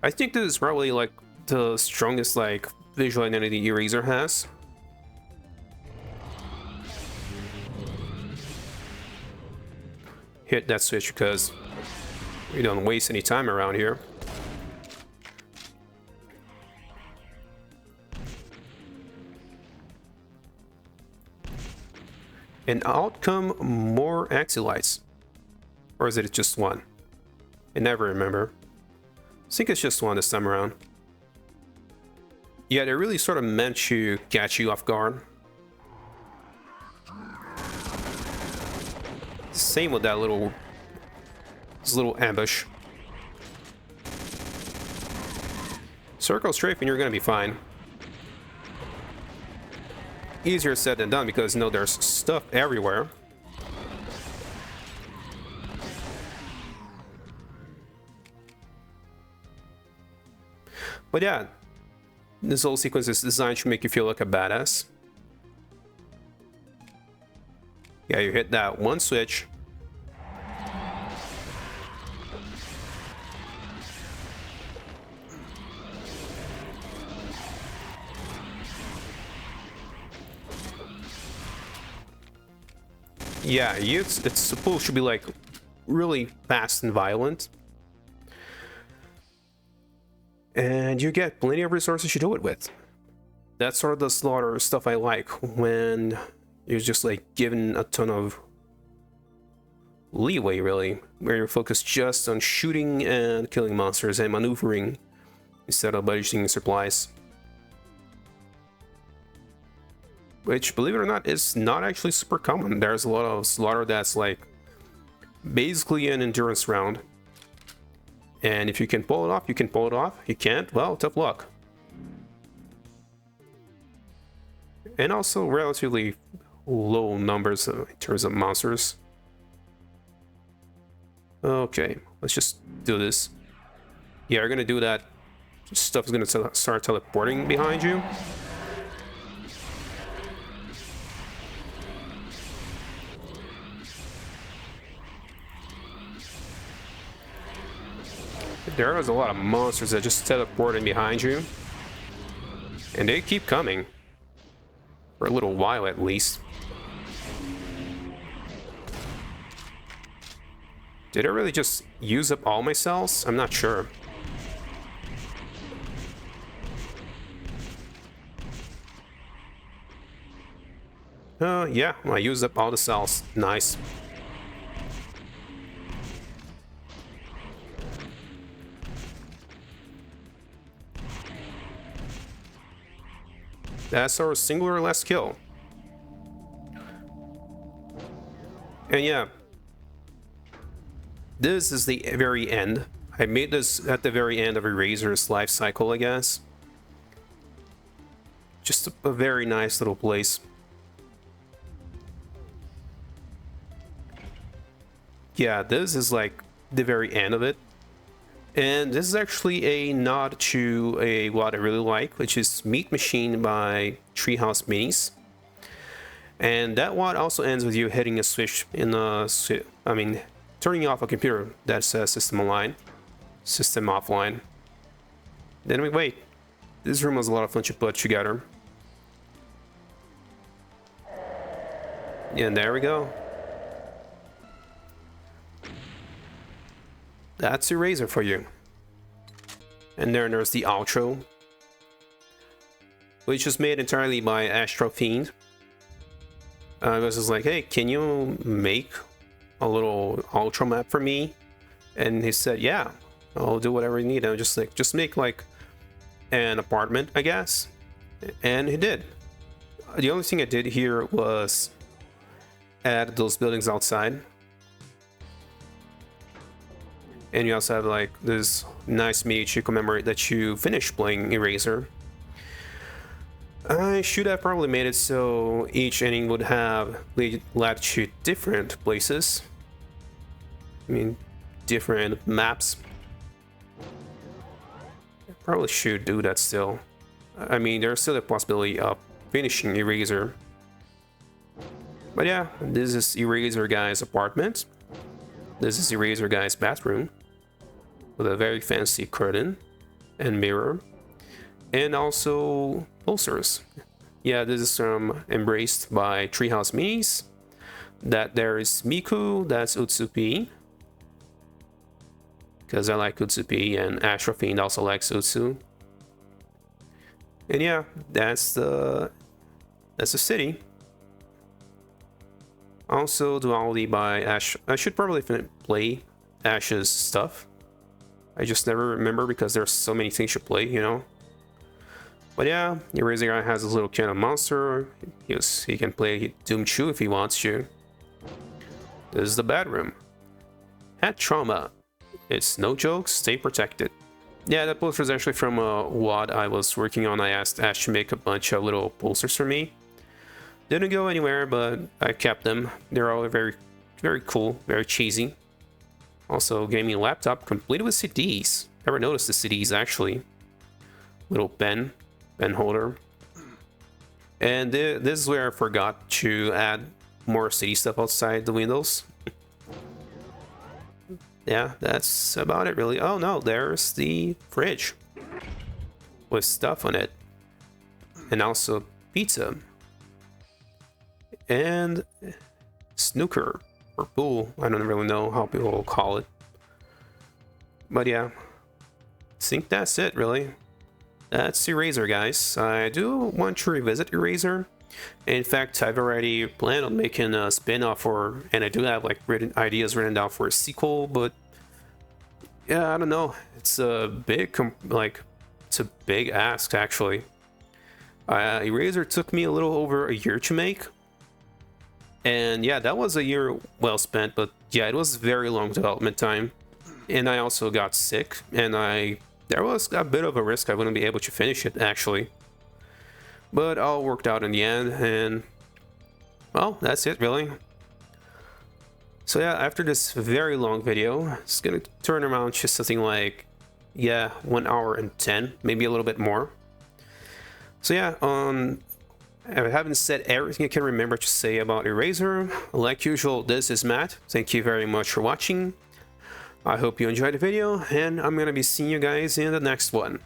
I think this is probably like the strongest like visual identity Eraser has. Hit that switch because we don't waste any time around here. And out come more Axilites. Or is it just one? I never remember. I think it's just one this time around. Yeah, they're really sort of meant to catch you off guard. Same with that little ambush. Circle strafe and you're gonna be fine. Easier said than done because you know there's stuff everywhere. But yeah, this whole sequence is designed to make you feel like a badass. Yeah, you hit that one switch. Yeah, it's supposed to be like really fast and violent. And you get plenty of resources to do it with. That's sort of the slaughter stuff I like, when you're just like given a ton of leeway, really, where you're focused just on shooting and killing monsters and maneuvering instead of budgeting supplies. which, believe it or not, is not actually super common. There's a lot of slaughter that's like basically an endurance round. And if you can pull it off, you can pull it off. You can't, well, tough luck. And also relatively low numbers in terms of monsters. Okay, let's just do this. Yeah, we're gonna do that. Stuff is gonna start teleporting behind you. There is a lot of monsters that just teleported behind you. And they keep coming. For a little while at least. Did I really just use up all my cells? I'm not sure. Yeah, I used up all the cells. Nice. That's our singular last kill. And yeah, this is the very end. I made this at the very end of Eraser's life cycle, I guess. Just a very nice little place. Yeah, this is like the very end of it. And this is actually a nod to a what I really like, which is Meat Machine by Treehouse Minis. And that one also ends with you hitting a switch in a, turning off a computer that says system offline. Then we wait. This room was a lot of fun to put together. And there we go. That's Eraser for you. And there's the outro, which is made entirely by Astro Fiend. I was just like, hey, can you make a little outro map for me? And he said, yeah, I'll do whatever you need. I was just like, just make like an apartment, I guess. And he did. The only thing I did here was add those buildings outside. And you also have like this nice meat to commemorate that you finished playing Eraser. I should have probably made it so each ending would have led to different places. I mean, different maps. I probably should do that still. I mean, there's still a possibility of finishing Eraser. But yeah, this is Eraser Guy's apartment. This is Eraser Guy's bathroom. With a very fancy curtain and mirror. And also posters. Yeah, this is embraced by Treehouse Minis. That there is Miku, that's Utsupi. Because I like Utsupi and Astro Fiend also likes Utsu. And yeah, that's the city. Also Duality by Ash. I should probably play Ash's stuff. I just never remember because there's so many things to play, you know. But yeah, Eraser Guy has his little cannon monster. He can play Doom Chew if he wants to. This is the bedroom. Had trauma. It's no joke, stay protected. Yeah, that poster is actually from what I was working on. I asked Ash to make a bunch of little posters for me. Didn't go anywhere, but I kept them. They're all very, very cool, very cheesy. Also, gaming laptop completed with CDs. Never noticed the CDs actually. Little pen holder. And this is where I forgot to add more CD stuff outside the windows. Yeah, that's about it really. Oh no, there's the fridge with stuff on it. And also pizza. And snooker. Or pool, I don't really know how people will call it. But yeah, I think that's it really. That's Eraser, guys. I do want to revisit Eraser. In fact, I've already planned on making a spin-off and I do have like ideas written down for a sequel, but yeah, I don't know. It's a big, it's a big ask actually. Eraser took me a little over a year to make. And yeah, that was a year well spent, but yeah, it was very long development time. And I also got sick, and there was a bit of a risk I wouldn't be able to finish it, actually. But all worked out in the end, and well, that's it, really. So yeah, after this very long video, it's gonna turn around to something like, yeah, 1 hour and 10, maybe a little bit more. So yeah, I haven't said everything I can remember to say about Eraser. Like usual, this is Matt. Thank you very much for watching. I hope you enjoyed the video, and I'm gonna be seeing you guys in the next one.